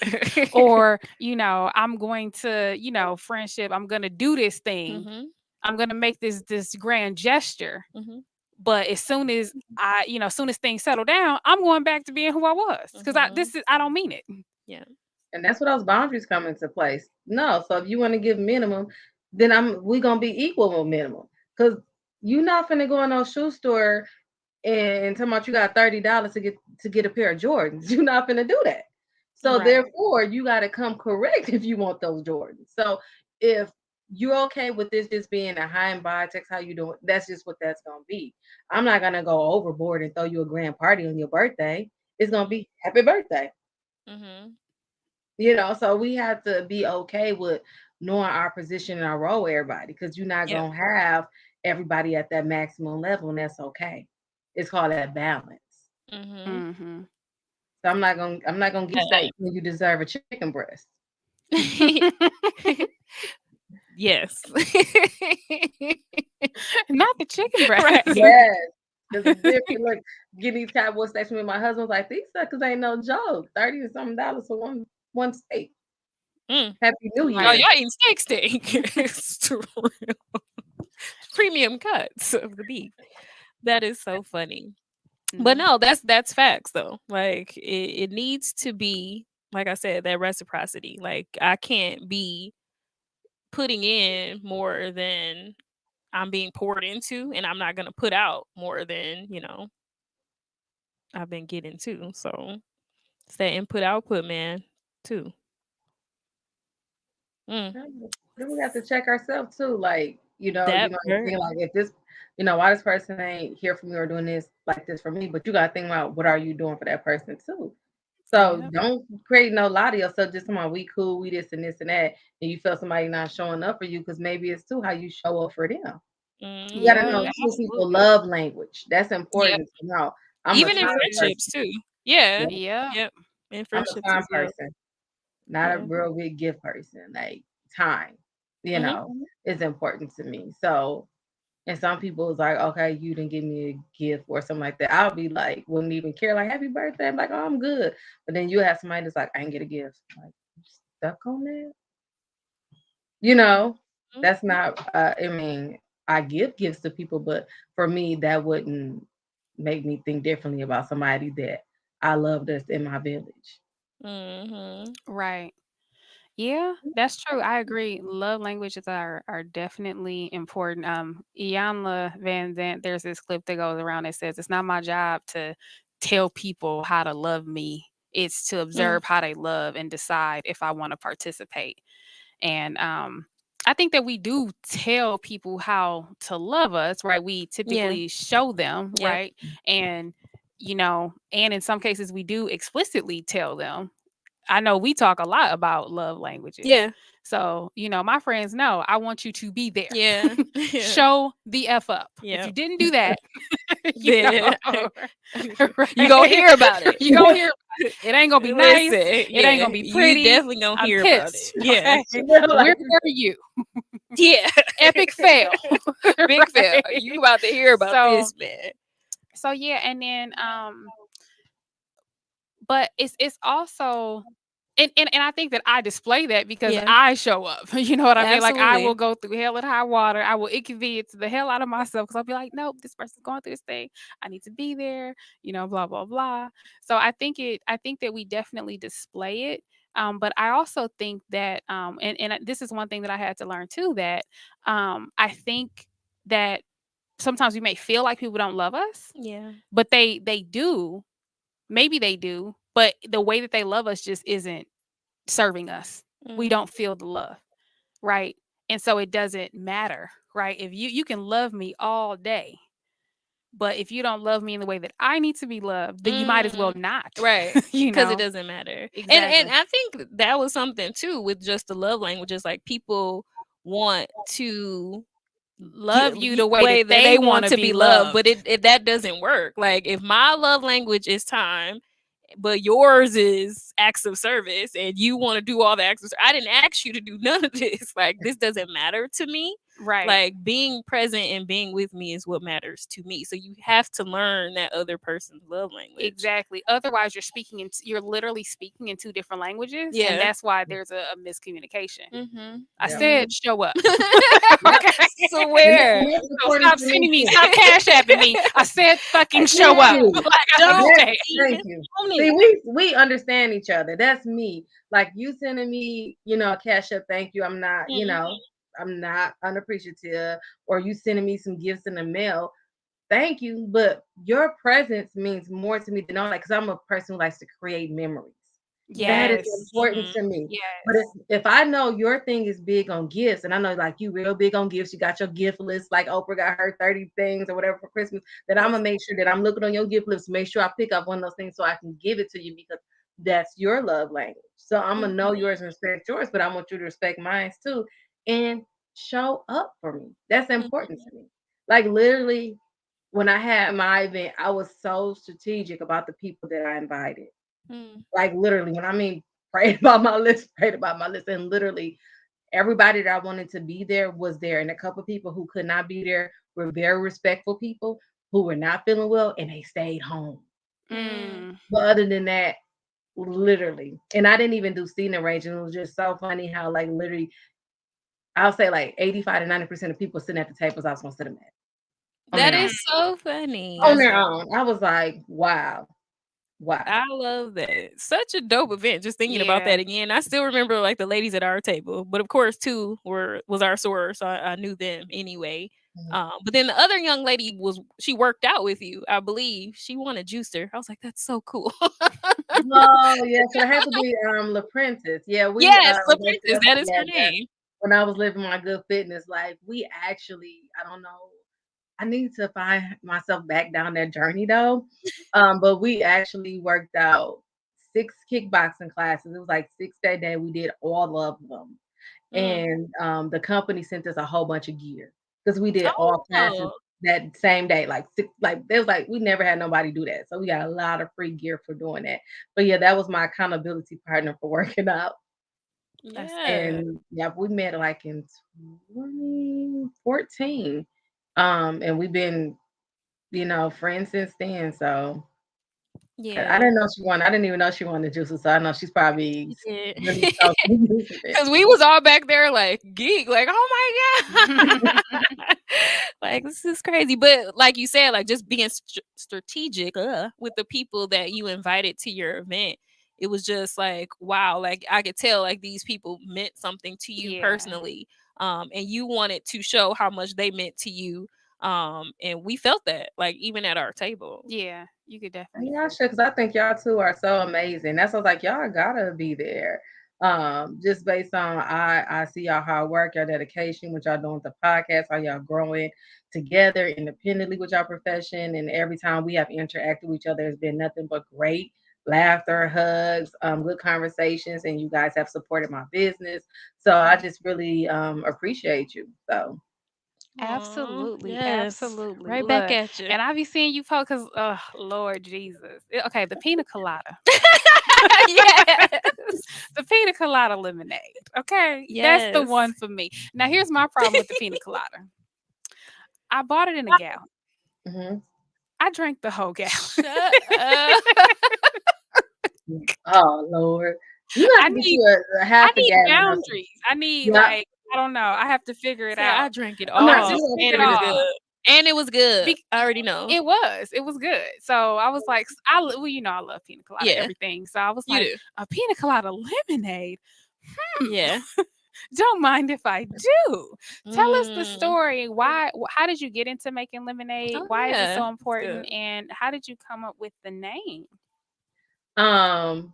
Speaker 1: or, I'm going to, friendship, I'm gonna do this thing.
Speaker 2: Mm-hmm.
Speaker 1: I'm gonna make this grand gesture.
Speaker 2: Mm-hmm.
Speaker 1: But as soon as as soon as things settle down, I'm going back to being who I was. Cause
Speaker 2: Mm-hmm.
Speaker 1: I don't mean it.
Speaker 2: Yeah.
Speaker 3: And that's where those boundaries come into place. No, so if you want to give minimum, then we gonna be equal with minimum. Cause you're not finna go in no shoe store and talking about you got $30 to get a pair of Jordans. You're not gonna do that. So
Speaker 1: Right.
Speaker 3: therefore, you got to come correct if you want those Jordans. So if you're okay with this just being a high and by text, how you doing? That's just what that's gonna be. I'm not gonna go overboard and throw you a grand party on your birthday. It's gonna be happy birthday.
Speaker 2: Mm-hmm.
Speaker 3: So we have to be okay with knowing our position and our role with everybody because you're not
Speaker 2: Yep.
Speaker 3: gonna have everybody at that maximum level, and that's okay. It's called that balance.
Speaker 2: Mm-hmm.
Speaker 1: Mm-hmm.
Speaker 3: So I'm not gonna get steak when you deserve a chicken breast.
Speaker 2: Yes.
Speaker 1: Not the chicken breast.
Speaker 2: Right.
Speaker 3: Yes. Because it's different. Look, getting these cowboy steaks with my husband's like, these suckers ain't no joke. 30 or something dollars for one steak.
Speaker 2: Mm.
Speaker 3: Happy New
Speaker 2: Oh,
Speaker 1: Right.
Speaker 3: Year.
Speaker 2: y'all eating steak. It's true. Premium cuts of the beef. That is so funny. But
Speaker 1: No.
Speaker 2: no, that's facts though. Like it needs to be, like I said, that reciprocity. Like I can't be putting in more than I'm being poured into, and I'm not gonna put out more than, I've been getting too. So it's that input output, man, too. Mm,
Speaker 3: Then we have to check ourselves too. Like,
Speaker 2: that part.
Speaker 3: think like if this, why this person ain't here for me or doing this like this for me, but you gotta think about what are you doing for that person too. So
Speaker 1: Yeah.
Speaker 3: don't create no lie to yourself just talking about we cool, we this and this and that, and you feel somebody not showing up for you because maybe it's too how you show up for them. You gotta
Speaker 1: Yeah.
Speaker 3: know
Speaker 2: Mm-hmm.
Speaker 3: too people
Speaker 2: Absolutely.
Speaker 3: love language. That's
Speaker 2: Yep.
Speaker 3: important to know. I'm a
Speaker 2: Even in
Speaker 3: time
Speaker 2: friendships
Speaker 3: person.
Speaker 2: too. Yeah.
Speaker 3: Yep.
Speaker 1: Yeah.
Speaker 2: Yep. In
Speaker 3: I'm a
Speaker 2: friendships
Speaker 3: time
Speaker 2: as well.
Speaker 3: person, not a
Speaker 2: Yeah.
Speaker 3: real big gift person. Like time, you
Speaker 2: Mm-hmm.
Speaker 3: know, is important to me. So and some people is like, okay, you didn't give me a gift or something like that. I'll be like, wouldn't even care, like, happy birthday. I'm like, oh, I'm good. But then you have somebody that's like, I ain't get a gift. Like, you stuck on that? You know, that's not, I mean, I give gifts to people, but for me, that wouldn't make me think differently about somebody that I love that's in my village.
Speaker 2: Mm-hmm.
Speaker 1: Right. Yeah, that's true. I agree. Love languages are definitely important. Iyanla Van Zant, there's this clip that goes around that says it's not my job to tell people how to love me. It's to
Speaker 2: Mm.
Speaker 1: observe how they love and decide if I want to participate. And I think that we do tell people how to love us, right? We
Speaker 2: Yeah.
Speaker 1: typically show them,
Speaker 2: Yep.
Speaker 1: right? And and in some cases we do explicitly tell them. I know we talk a lot about love languages.
Speaker 2: Yeah.
Speaker 1: So, my friends know I want you to be there.
Speaker 2: Yeah. Yeah.
Speaker 1: Show the F up. If you
Speaker 2: Yep.
Speaker 1: didn't do that, you know,
Speaker 2: Then you gonna
Speaker 1: right?
Speaker 2: hear about it.
Speaker 1: You gonna hear about it. It ain't gonna be nice.
Speaker 2: Listen,
Speaker 1: It ain't
Speaker 2: yeah,
Speaker 1: gonna be
Speaker 2: you
Speaker 1: pretty.
Speaker 2: definitely gonna
Speaker 1: I'm
Speaker 2: hear about it.
Speaker 1: pissed.
Speaker 2: Yeah.
Speaker 1: Okay.
Speaker 3: Like,
Speaker 1: Where are you?
Speaker 2: Yeah.
Speaker 1: Epic fail.
Speaker 2: Big fail.
Speaker 1: Right?
Speaker 2: You about to hear about
Speaker 1: So
Speaker 2: this, man.
Speaker 1: so yeah, and then but it's also and I think that I display that because
Speaker 2: Yeah,
Speaker 1: I show up. You know what I mean? Like I will
Speaker 2: absolutely.
Speaker 1: go through hell and high water. I will inconvenience the hell out of myself because I'll be like, nope, this person's going through this thing. I need to be there. Blah blah blah. So I think that we definitely display it. But I also think that, and this is one thing that I had to learn too, that I think that sometimes we may feel like people don't love us,
Speaker 2: Yeah.
Speaker 1: but they do. Maybe they do, but the way that they love us just isn't serving us. We
Speaker 2: Mm.
Speaker 1: don't feel the love, right? And so it doesn't matter, right? If you can love me all day, but if you don't love me in the way that I need to be loved, then you might as well
Speaker 2: Mm.
Speaker 1: not.
Speaker 2: Right.
Speaker 1: you
Speaker 2: Because it
Speaker 1: know?
Speaker 2: doesn't matter. And
Speaker 1: Exactly.
Speaker 2: I think that was something too with just the love languages. Like people want to
Speaker 1: Love you the way that
Speaker 2: way that
Speaker 1: they
Speaker 2: they
Speaker 1: want
Speaker 2: want
Speaker 1: to
Speaker 2: to
Speaker 1: be
Speaker 2: be loved, but
Speaker 1: loved.
Speaker 2: it that doesn't work. Like if my love language is time, but yours is acts of service, and you want to do all the acts of I didn't ask you to do none of this. Like this doesn't matter to me.
Speaker 1: Right.
Speaker 2: Like being present and being with me is what matters to me. So you have to learn that other person's love language.
Speaker 1: Exactly. Otherwise, you're literally speaking in two different languages, and
Speaker 2: Yeah.
Speaker 1: that's why there's a miscommunication.
Speaker 2: Mhm.
Speaker 1: I
Speaker 3: Yeah.
Speaker 1: said, show up.
Speaker 3: Yep.
Speaker 1: Okay.
Speaker 2: Swear.
Speaker 3: And that's
Speaker 1: So
Speaker 3: important
Speaker 1: stop
Speaker 3: to me
Speaker 1: sending me,
Speaker 3: too.
Speaker 1: stop cash apping me. I said fucking show
Speaker 3: Thank
Speaker 1: up.
Speaker 3: you.
Speaker 1: Like I
Speaker 2: Don't
Speaker 3: That's
Speaker 1: understand.
Speaker 2: even
Speaker 3: thank you.
Speaker 2: own
Speaker 3: See,
Speaker 2: it.
Speaker 3: we understand each other. That's me. Like you sending me, a cash up, thank you.
Speaker 2: Mhm.
Speaker 3: I'm not unappreciative. Or you sending me some gifts in the mail. Thank you. But your presence means more to me than all that because I'm a person who likes to create memories. That is
Speaker 1: Yes.
Speaker 3: important
Speaker 2: Mhm.
Speaker 3: to me. But if,
Speaker 1: Yes.
Speaker 3: if I know your thing is big on gifts, and I know like you real big on gifts, you got your gift list, like Oprah got her 30 things or whatever for Christmas, then I'm gonna make sure that I'm looking on your gift list, make sure I pick up one of those things so I can give it to you because that's your love language. So I'm gonna know
Speaker 2: Mhm.
Speaker 3: yours and respect yours, but I want you to respect mine too and show up for me. That's important
Speaker 2: Mhm.
Speaker 3: to me. Like literally, when I had my event, I was so strategic about the people that I invited.
Speaker 2: Mm.
Speaker 3: Like literally, when I mean prayed about my list, prayed about my list, and literally everybody that I wanted to be there was there. And a couple of people who could not be there were very respectful people who were not feeling well and they stayed home.
Speaker 2: Mm.
Speaker 1: Mm.
Speaker 3: But other than that, literally, and I didn't even do seating arrangement. It was just so funny how like literally I'll say like 85 to 90% of people sitting at the tables I was gonna sit them at on
Speaker 2: That
Speaker 3: their own.
Speaker 2: is
Speaker 1: Mm.
Speaker 2: so funny.
Speaker 3: On
Speaker 1: That's
Speaker 3: their
Speaker 1: dope.
Speaker 3: own. I was like, wow, wow.
Speaker 2: I love that. Such a dope event. Just thinking about
Speaker 1: Yeah.
Speaker 2: that again. I still remember like the ladies at our table, but of course, two was our soror, so I knew them anyway. But then the other young lady she worked out with you, I believe. She won a juicer. I was like, that's so cool.
Speaker 3: Oh, yeah, so it had to be, LaPrentice. Yeah, we,
Speaker 2: Yes, La
Speaker 3: worked
Speaker 2: Princess.
Speaker 3: up
Speaker 2: That is her
Speaker 3: together
Speaker 2: name.
Speaker 3: when I was living my good fitness life. We actually I don't know, I need to find myself back down that journey though, but we actually worked out 6 kickboxing classes. It was like 6 that day, we did all of them,
Speaker 2: Mm.
Speaker 3: and, the company sent us a whole bunch of gear because we did all classes
Speaker 2: Oh,
Speaker 3: that same day, like 6 like, they was like, we never had nobody do that, so we got a lot of free gear for doing that. But yeah, that was my accountability partner for working out,
Speaker 1: That's
Speaker 2: yeah.
Speaker 3: and, yeah, we met, like, in 2014, and we've been, friends since then, so I
Speaker 2: Yeah.
Speaker 3: didn't know she won I didn't even know she wanted juices, so I know she's probably
Speaker 2: She did.
Speaker 3: really stoked to use it.
Speaker 2: Cause we was all back there like geek, like, oh my God. Like this is crazy. But like you said, like just being strategic with the people that you invited to your event. It was just like, wow, like I could tell like these people meant something to you
Speaker 1: yeah.
Speaker 2: personally. And you wanted to show how much they meant to you. And we felt that, like even at our table.
Speaker 1: Yeah. You could definitely
Speaker 3: Yeah,
Speaker 1: feel
Speaker 3: sure, because I think y'all 2 are so amazing. That's why I was like, y'all gotta be there. Just based on I see y'all hard work, your dedication, what y'all doing with the podcast, how y'all growing together independently with your profession. And every time we have interacted with each other, it's been nothing but great laughter, hugs, good conversations, and you guys have supported my business. So I just really appreciate you. So
Speaker 2: Aw,
Speaker 1: Absolutely,
Speaker 2: yes.
Speaker 1: absolutely.
Speaker 2: Right back
Speaker 1: Look,
Speaker 2: at you.
Speaker 1: and I be seeing you post because, oh Lord Jesus. Okay, the pina colada.
Speaker 2: Yes.
Speaker 1: The pina colada lemonade. Okay, that's the
Speaker 2: Yes.
Speaker 1: one for me. Now, here's my problem with the pina colada. I bought it in a gallon.
Speaker 3: mhm.
Speaker 1: I drank the whole gallon.
Speaker 2: Shut up.
Speaker 3: Oh Lord. You have
Speaker 1: I
Speaker 3: to get
Speaker 1: need
Speaker 3: you a
Speaker 1: I
Speaker 3: half a
Speaker 1: need
Speaker 3: gallon or something.
Speaker 1: boundaries. I need,
Speaker 3: Yeah.
Speaker 1: like, I don't know, I have to figure it
Speaker 2: Say I
Speaker 1: out.
Speaker 2: drank it
Speaker 3: I'm not
Speaker 1: Right,
Speaker 2: all,
Speaker 1: just
Speaker 3: you
Speaker 1: drink
Speaker 2: and
Speaker 1: it
Speaker 2: it was
Speaker 1: all.
Speaker 2: good. And it was good.
Speaker 1: Be
Speaker 2: I already know.
Speaker 1: it was good. So, I was like, well, I love pina colada,
Speaker 2: Yeah,
Speaker 1: everything. So, I was
Speaker 2: you
Speaker 1: like,
Speaker 2: do.
Speaker 1: "A pina colada lemonade? Hmm,
Speaker 2: Yeah.
Speaker 1: don't mind if I do." Tell us the
Speaker 2: Mm.
Speaker 1: story. How did you get into making lemonade?
Speaker 2: Oh
Speaker 1: Why is it
Speaker 2: yeah,
Speaker 1: so
Speaker 2: it's good.
Speaker 1: important? And how did you come up with the name?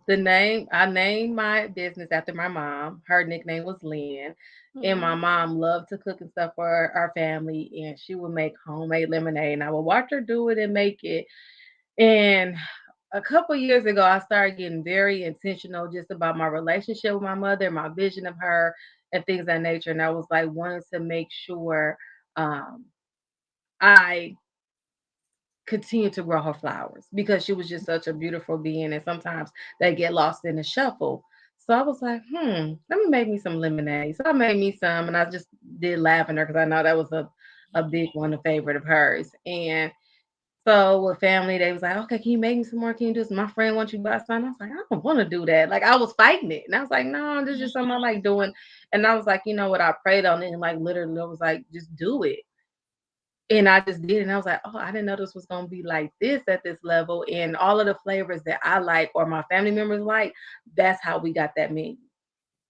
Speaker 3: The name I named my business after my mom. Her nickname was Lynn. And my
Speaker 2: Mm.
Speaker 3: mom loved to cook and stuff for our family, and she would make homemade lemonade. And I would watch her do it and make it. And a couple years ago, I started getting very intentional just about my relationship with my mother, my vision of her, and things of that nature. And I was like wanting to make sure um, I continue to grow her flowers because she was just such a beautiful being, and sometimes they get lost in the shuffle. So I was like, let me make me some lemonade. So I made me some, and I just did lavender because I know that was a big one, a favorite of hers. And so with family, they was like, okay, can you make me some more? Can you do this? My friend wants you to buy some. I was like, I don't want to do that. Like I was fighting it. And I was like, no, this is just something I like doing. And I was like, you know what? I prayed on it and like literally I was like, just do it. And I just did, and I was like, "Oh, I didn't know this was gonna be like this at this level." And all of the flavors that I like or my family members like, that's how we got that menu.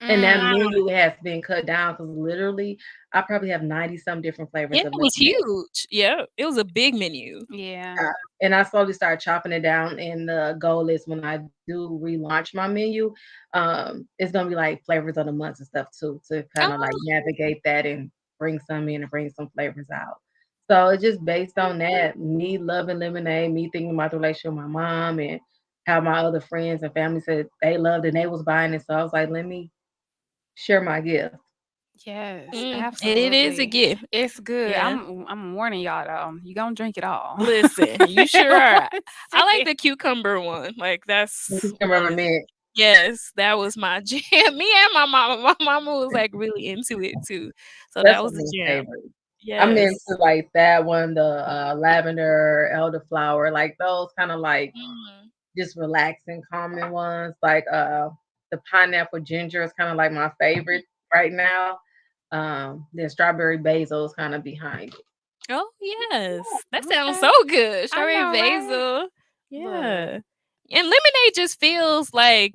Speaker 3: And that
Speaker 1: Mm,
Speaker 3: menu has been cut down because literally, I probably have 90 some different
Speaker 2: Yeah,
Speaker 3: flavors of
Speaker 2: it was
Speaker 3: lemonade.
Speaker 2: huge. Yeah, it was a big menu.
Speaker 1: yeah.
Speaker 3: And I slowly started chopping it down. And the goal is when I do relaunch my menu, it's gonna be like flavors of the months and stuff too, to kind of like
Speaker 2: Oh,
Speaker 3: navigate that and bring some in and bring some flavors out. So it's just based on that, me loving lemonade, me thinking about the relationship with my mom and how my other friends and family said they loved it and they was buying it. So I was like, let me share my gift.
Speaker 1: Yes,
Speaker 2: it is a
Speaker 1: absolutely.
Speaker 2: gift.
Speaker 1: It's good.
Speaker 2: Yeah.
Speaker 1: I'm warning y'all though. You gonna drink it all.
Speaker 2: Listen, you sure are. I like
Speaker 1: See?
Speaker 2: the cucumber one. Like that's
Speaker 3: Remember me.
Speaker 2: yes, that was my jam. Me and my mama. My mama was like really into it too. So
Speaker 3: That's
Speaker 2: that
Speaker 3: one
Speaker 2: was
Speaker 3: of
Speaker 2: a
Speaker 3: my
Speaker 2: jam.
Speaker 3: favorites. I'm into
Speaker 2: Yes.
Speaker 3: like that one, the lavender, elderflower, like those kind of like
Speaker 2: Mm.
Speaker 3: just relaxing, calming ones. Like the pineapple ginger is kind of like my favorite right now. Then strawberry basil is kind of behind it.
Speaker 2: Oh yes. That sounds
Speaker 1: Okay.
Speaker 2: so good.
Speaker 1: I
Speaker 2: Strawberry
Speaker 1: know, right?
Speaker 2: basil.
Speaker 1: Look.
Speaker 2: Yeah. And lemonade just feels like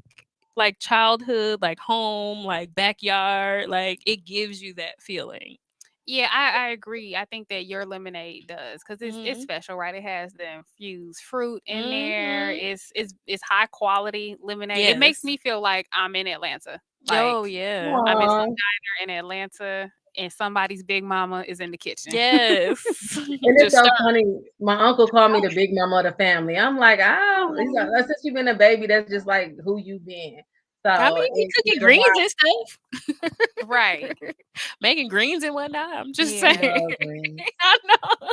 Speaker 2: childhood, like home, like backyard. Like it gives you that feeling.
Speaker 1: Yeah, I agree. I think that your lemonade does because it's
Speaker 2: Mm-hmm.
Speaker 1: special, right? It has the infused fruit in there.
Speaker 2: Mm-hmm.
Speaker 1: It's high quality lemonade. It makes
Speaker 2: Yes.
Speaker 1: me feel like I'm in Atlanta.
Speaker 2: Oh
Speaker 1: Like
Speaker 2: yeah.
Speaker 1: I'm in some
Speaker 3: Aw.
Speaker 1: diner in Atlanta and somebody's big mama is in the kitchen.
Speaker 2: Yes.
Speaker 3: And it's
Speaker 2: Just
Speaker 3: so
Speaker 2: stir.
Speaker 3: funny. My uncle called me the big mama of the family. I'm like, he's like,
Speaker 1: Oh,
Speaker 3: since you've been a baby, that's just like who you been.
Speaker 2: I
Speaker 3: So
Speaker 2: mean, we
Speaker 3: it's
Speaker 2: cooking
Speaker 3: a
Speaker 2: greens
Speaker 3: while.
Speaker 2: and stuff.
Speaker 1: right.
Speaker 2: Making greens and whatnot. I'm just saying.
Speaker 1: Yeah.
Speaker 3: Love greens.
Speaker 2: I know.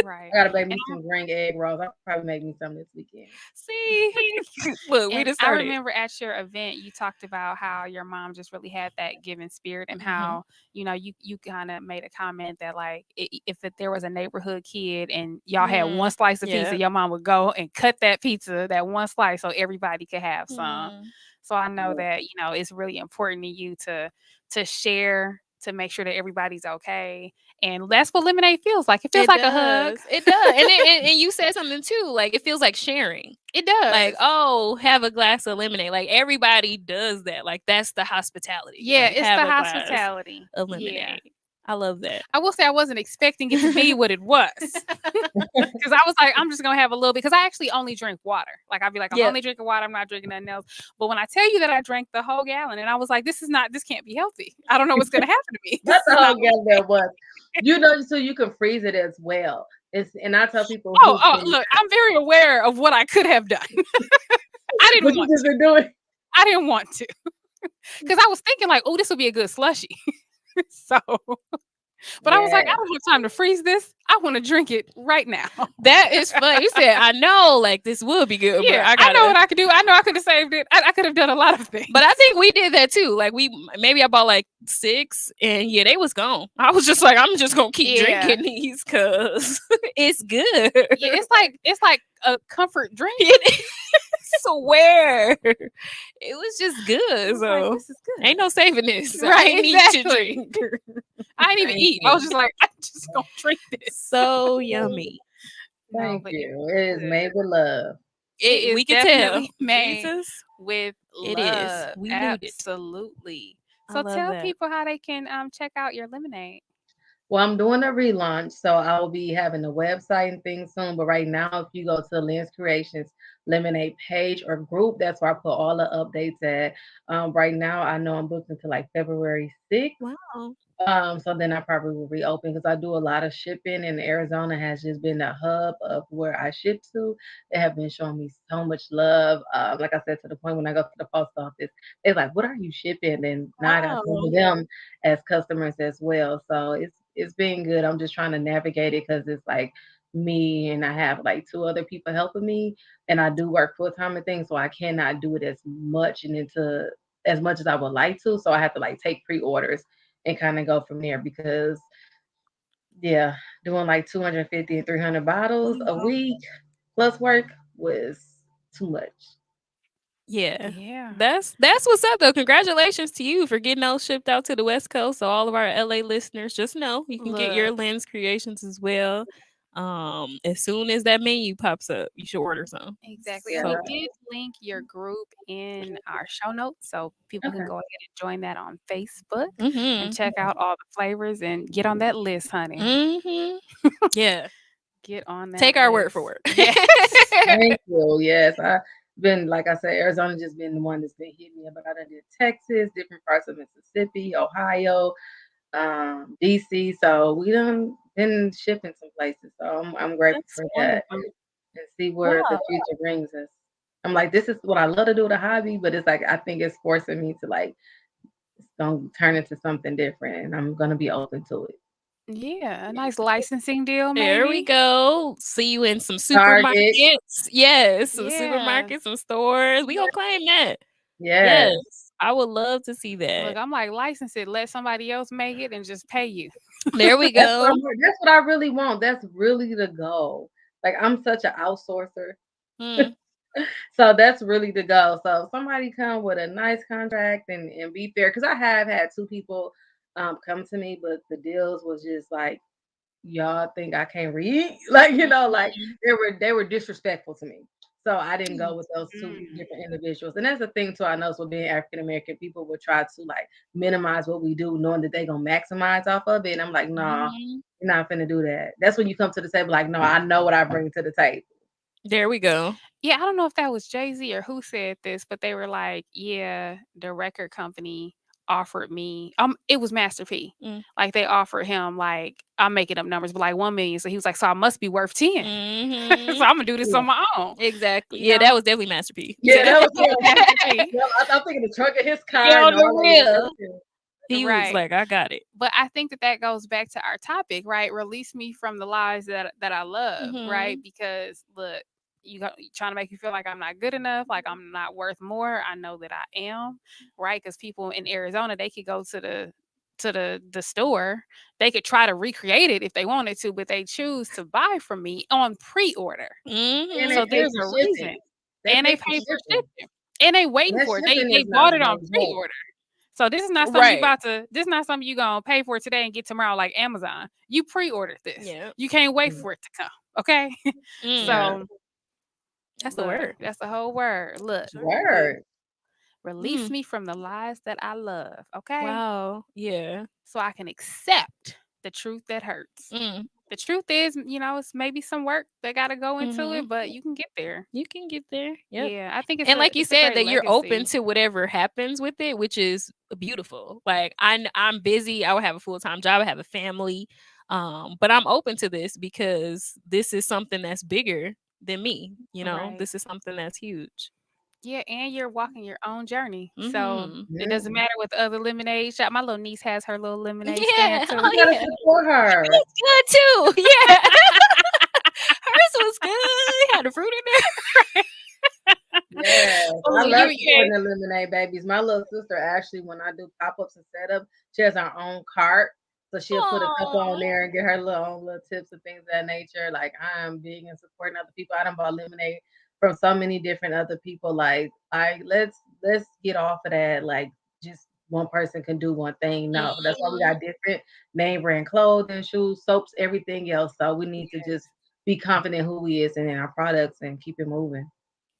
Speaker 1: Right.
Speaker 3: I gotta make
Speaker 1: And
Speaker 3: me some green egg rolls. I'll probably make me some this weekend.
Speaker 2: See, look, we
Speaker 1: And
Speaker 2: just
Speaker 1: I
Speaker 2: started.
Speaker 1: remember at your event, you talked about how your mom just really had that giving spirit, and
Speaker 2: Hmm.
Speaker 1: how you kind of made a comment that like there was a neighborhood kid and y'all had one
Speaker 2: Mm,
Speaker 1: slice of pizza,
Speaker 2: yeah.
Speaker 1: your mom would go and cut that pizza, that one slice, so everybody could have some.
Speaker 2: Mm.
Speaker 1: So I know that it's really important to you to share to make sure that everybody's okay, and that's what lemonade feels like. It feels
Speaker 2: It
Speaker 1: like a hug.
Speaker 2: does. It does. And you said something too. Like it feels like sharing.
Speaker 1: It
Speaker 2: Like,
Speaker 1: does.
Speaker 2: oh, have a glass of lemonade. Like everybody does that. Like that's the hospitality.
Speaker 1: Yeah,
Speaker 2: Like
Speaker 1: it's
Speaker 2: have
Speaker 1: the
Speaker 2: a glass
Speaker 1: hospitality.
Speaker 2: of
Speaker 1: Yeah.
Speaker 2: lemonade. I love that.
Speaker 1: I will say I wasn't expecting it to be what it was. Because I was like, I'm just gonna have a little bit. Because I actually only drink water. Like I'd be like, I'm
Speaker 2: Yeah.
Speaker 1: only drinking water. I'm not drinking nothing else. But when I tell you that I drank the whole gallon, and I was like, this can't be healthy. I don't know what's gonna happen to me. This
Speaker 3: Not the
Speaker 1: is not
Speaker 3: whole gallon there was. So you can freeze it as well. And I tell people who
Speaker 1: oh,
Speaker 3: can,
Speaker 1: look, I'm very aware of what I could have done. I
Speaker 3: but
Speaker 1: didn't
Speaker 3: you
Speaker 1: want
Speaker 3: just
Speaker 1: to.
Speaker 3: been doing.
Speaker 1: I didn't want to. Because I was thinking like, oh, this would be a good slushy. So, but I was like,
Speaker 3: Yeah,
Speaker 1: I don't have time to freeze this. I want to drink it right now.
Speaker 2: That is fun. You said, I know, like this would be good, but
Speaker 1: Yeah,
Speaker 2: I
Speaker 1: I know
Speaker 2: gotta.
Speaker 1: what I could do. I know I could have saved it. I could have done a lot of things.
Speaker 2: But I think we did that too. Like maybe I bought like 6, and yeah, they was gone. I was just like, I'm just gonna keep
Speaker 1: Yeah.
Speaker 2: drinking these because it's good.
Speaker 1: Yeah, it's like a comfort drink.
Speaker 2: It is. swear. It was just
Speaker 1: I
Speaker 2: good.
Speaker 1: was like,
Speaker 2: So
Speaker 1: this is good.
Speaker 2: ain't no saving this. I
Speaker 1: Right,
Speaker 2: ain't need to
Speaker 1: exactly.
Speaker 2: drink.
Speaker 1: I didn't even
Speaker 3: Thank
Speaker 1: eat. I
Speaker 3: you.
Speaker 1: was just like, I'm just gonna drink this.
Speaker 2: So yummy.
Speaker 1: No,
Speaker 3: Thank
Speaker 1: but it
Speaker 3: you.
Speaker 1: was
Speaker 3: It is
Speaker 1: good.
Speaker 3: made with love.
Speaker 1: It is
Speaker 2: We could tell.
Speaker 1: definitely made
Speaker 2: Jesus,
Speaker 1: with
Speaker 2: it is.
Speaker 1: love.
Speaker 2: We knew it.
Speaker 1: Absolutely.
Speaker 2: I
Speaker 1: So
Speaker 2: love
Speaker 1: tell
Speaker 2: that.
Speaker 1: people how they can check out your lemonade.
Speaker 3: Well, I'm doing a relaunch, so I'll be having a website and things soon. But right now, if you go to Lynn's Creations Lemonade page or group, that's where I put all the updates at. Right now, I know I'm booked until like February 6th.
Speaker 2: Wow.
Speaker 3: So then I probably will reopen because I do a lot of shipping, and Arizona has just been the hub of where I ship to. They have been showing me so much love. Like I said, to the point when I go to the post office, they're like, "What are you shipping?" And now I got some
Speaker 2: Wow.
Speaker 3: of them as customers as well. So it's been good. I'm just trying to navigate it because it's like me and I have like two other people helping me, and I do work full time and things, so I cannot do it as much and into as much as I would like to. So I have to like take pre-orders and kind of go from there because yeah, doing like 250 and 300 bottles a
Speaker 2: Mhm.
Speaker 3: week plus work was too much.
Speaker 2: Yeah.
Speaker 1: Yeah.
Speaker 2: That's what's up though. Congratulations to you for getting those shipped out to the West Coast. So all of our LA listeners, just know you can get your
Speaker 1: Look,
Speaker 2: Lens creations as well. As soon as that menu pops up, you should order some.
Speaker 1: exactly. And we
Speaker 2: So
Speaker 3: Yeah.
Speaker 1: did link your group in our show notes so people can
Speaker 3: Okay.
Speaker 1: go ahead and join that on Facebook and
Speaker 2: mhm.
Speaker 1: check out all the flavors and get on that list, honey.
Speaker 2: Mhm. Yeah.
Speaker 1: Get on that
Speaker 2: Take our word for
Speaker 1: list.
Speaker 2: word.
Speaker 1: Yes.
Speaker 3: Thank you. Yes. I've been, like I said, Arizona just been the one that's been hitting me up, but I done did Texas, different parts of Mississippi, Ohio, DC. So we done been shipping some places. So I'm grateful
Speaker 2: That's
Speaker 3: for that
Speaker 2: wonderful.
Speaker 3: and see where the
Speaker 2: Wow.
Speaker 3: future brings us. I'm like, this is what I love to do with a hobby, but it's like I think it's forcing me to like it's gonna turn into something different and I'm gonna be open to it.
Speaker 1: Yeah, a nice licensing deal,
Speaker 2: There we
Speaker 1: maybe.
Speaker 2: go. See you in some
Speaker 3: Target.
Speaker 2: supermarkets. Yes, some
Speaker 1: Yeah.
Speaker 2: supermarkets, some stores. We gonna claim that.
Speaker 3: Yes.
Speaker 2: Yes. I would love to see
Speaker 1: Look,
Speaker 2: that.
Speaker 1: I'm like, license it, let somebody else make it, and just pay you.
Speaker 2: There we go.
Speaker 3: That's what I really want. That's really the goal. Like I'm such an outsourcer.
Speaker 2: Mm.
Speaker 3: So that's really the goal. So if somebody come with a nice contract and be fair, because I have had two people come to me, but the deals was just like y'all think I can't read? Like, like
Speaker 2: Mhm.
Speaker 3: they were disrespectful to me. So I didn't go with those two
Speaker 1: Mm.
Speaker 3: different individuals. And that's the thing too. I know so being African American, people would try to like minimize what we do, knowing that they gonna maximize off of it. And I'm like, nah,
Speaker 2: Mhm.
Speaker 3: you're not finna do that. That's when you come to the table, like, no, I know what I bring to the table.
Speaker 2: There we go.
Speaker 1: Yeah, I don't know if that was Jay-Z or who said this, but they were like, "Yeah, the record company offered me" it was Master P.
Speaker 2: Mm.
Speaker 1: Like, they offered him, like I'm making up numbers, but like 1,000,000. So he was like, "So I must be worth 10. So
Speaker 2: Mhm.
Speaker 1: Imma do this
Speaker 3: Yeah.
Speaker 1: on my own."
Speaker 2: Exactly.
Speaker 1: You
Speaker 2: Yeah, that
Speaker 1: know?
Speaker 2: was definitely Master P. He
Speaker 3: Yeah,
Speaker 2: said
Speaker 3: that
Speaker 2: that.
Speaker 3: was
Speaker 1: That was Master P.
Speaker 3: yeah, I'm thinking the trunk of his
Speaker 2: Yeah,
Speaker 3: car
Speaker 2: on
Speaker 3: and
Speaker 2: the
Speaker 3: all that stuff.
Speaker 2: real.
Speaker 3: Yeah.
Speaker 2: He was
Speaker 1: Right.
Speaker 2: like, I got it.
Speaker 1: But I think that that goes back to our topic, right? Release me from the lies that I love, right?
Speaker 2: Mhm.
Speaker 1: Because look, you trying to make me feel like I'm not good enough, like I'm not worth more. I know that I am, right? Because people in Arizona, they could go to the store, they could try to recreate it if they wanted to, but they choose to buy from me on pre-order.
Speaker 3: And they
Speaker 2: Mhm.
Speaker 1: So
Speaker 3: pay
Speaker 1: there's
Speaker 3: for
Speaker 1: a reason,
Speaker 3: shipping. They
Speaker 1: and they
Speaker 3: pay for
Speaker 1: pay for
Speaker 3: shipping.
Speaker 1: shipping, and they
Speaker 3: And
Speaker 1: waiting
Speaker 3: that
Speaker 1: for it. They
Speaker 3: shipping
Speaker 1: they
Speaker 3: is not
Speaker 1: bought it
Speaker 3: no
Speaker 1: on
Speaker 3: joke.
Speaker 1: pre-order. So this is not something
Speaker 2: Right.
Speaker 1: this is not something you gonna pay for today and get tomorrow like Amazon. You pre-ordered this.
Speaker 2: Yeah.
Speaker 1: You can't wait
Speaker 3: Mm.
Speaker 1: for it to come. Okay.
Speaker 3: Yeah.
Speaker 2: Mm.
Speaker 1: So
Speaker 2: That's the
Speaker 1: look,
Speaker 2: word.
Speaker 1: that's the whole word. Look,
Speaker 3: Word.
Speaker 1: release
Speaker 2: Mm.
Speaker 1: me from the lies that I love. Okay.
Speaker 2: Wow. Yeah.
Speaker 1: So I can accept the truth that hurts.
Speaker 2: Mm.
Speaker 1: The truth is, it's maybe some work that gotta go into
Speaker 2: Mhm.
Speaker 1: it, but you can get there.
Speaker 2: You can get there. Yep.
Speaker 1: Yeah, I think
Speaker 2: And like you
Speaker 1: it's a
Speaker 2: said,
Speaker 1: great
Speaker 2: that you're open
Speaker 1: legacy.
Speaker 2: to whatever happens with it, which is beautiful. Like I'm busy. I would have a full-time job. I have a family. But I'm open to this because this is something that's bigger than me.
Speaker 1: Right.
Speaker 2: This is something that's huge.
Speaker 1: Yeah, and you're walking your own journey. So
Speaker 2: Mhm.
Speaker 1: it
Speaker 3: Yeah.
Speaker 1: doesn't matter what the other lemonade shop. My little niece has her little lemonade stand
Speaker 2: Yeah.
Speaker 1: too.
Speaker 2: Oh
Speaker 3: You gotta
Speaker 2: yeah.
Speaker 3: support her.
Speaker 2: It's good too. Yeah. Hers was good. Had the fruit in there.
Speaker 3: Yes. I
Speaker 1: Oh,
Speaker 3: love
Speaker 1: yeah.
Speaker 3: supporting the lemonade babies. My little sister actually, when I do pop-ups and setup, she has her own cart. So she'll put a couple on
Speaker 2: Aw.
Speaker 3: there and get her little own little tips and things of that nature. Like I'm big in supporting other people. I done bought lemonade from so many different other people. Like, let's get off of that. Like, just one person can do one thing. No, that's why we
Speaker 2: Mhm.
Speaker 3: got different name brand clothing, shoes, soaps, everything else. So we need to just be confident who we is and in our products and keep it moving.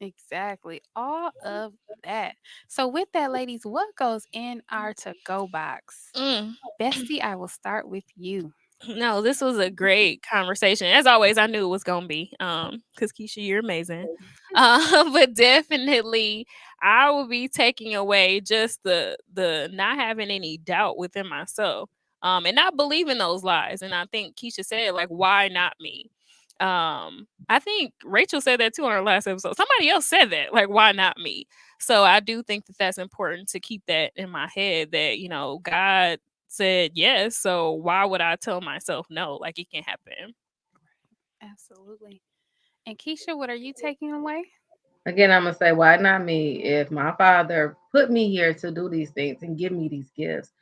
Speaker 1: Exactly. All of that. So with that, ladies, what goes in our to go box?
Speaker 2: Mm.
Speaker 1: Bestie, I will start with you.
Speaker 2: No, this was a great conversation. As always, I knew it was gonna be. Because Keisha, you're amazing. But definitely, I will be taking away just the not having any doubt within myself. And not believing those lies. And I think Keisha said, like, why not me? I think Rachel said that too on our last episode. Somebody else said that, like, why not me? So I do think that that's important to keep that in my head that, God said yes, so why would I tell myself no? Like, it can't happen.
Speaker 1: Absolutely. And Keisha, what are you taking away?
Speaker 3: Again, I'm gonna say, why not me? If my father put me here to do these things and give me these gifts,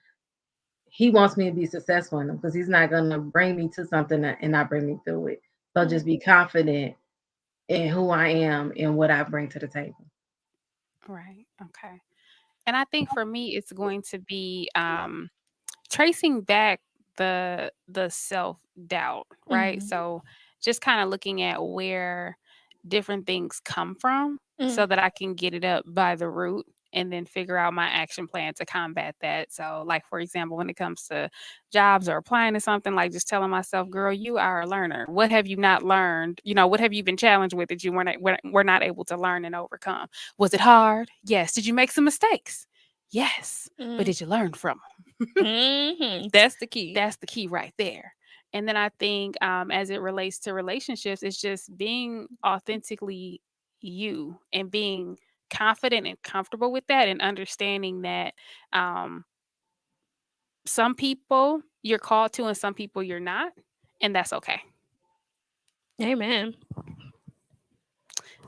Speaker 3: he wants me to be successful in them because he's not gonna bring me to something and not bring me through it. So
Speaker 2: Mm.
Speaker 3: just be confident in who I am and what I bring to the table.
Speaker 1: Right. Okay. And I think for me, it's going to be tracing back the self doubt, right?
Speaker 2: Mhm.
Speaker 1: So just kind of looking at where different things come from
Speaker 2: Mm.
Speaker 1: so that I can get it up by the root and then figure out my action plan to combat that. So like for example, when it comes to jobs or applying to something, like just telling myself, girl, you are a learner. What have you not learned? What have you been challenged with that you were not able to learn and overcome? Was it hard? Yes. Did you make some mistakes? Yes. But
Speaker 2: Mm.
Speaker 1: did you learn from 'em?
Speaker 2: Mhm. That's the key.
Speaker 1: That's the key right there. And then I think, as it relates to relationships, it's just being authentically you and being confident and comfortable with that and understanding that um, some people you're called to and some people you're not. And that's okay.
Speaker 2: Amen.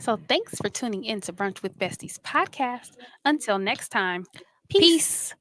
Speaker 1: So thanks for tuning in to Brunch with Besties podcast. Until next time, peace.
Speaker 2: Peace.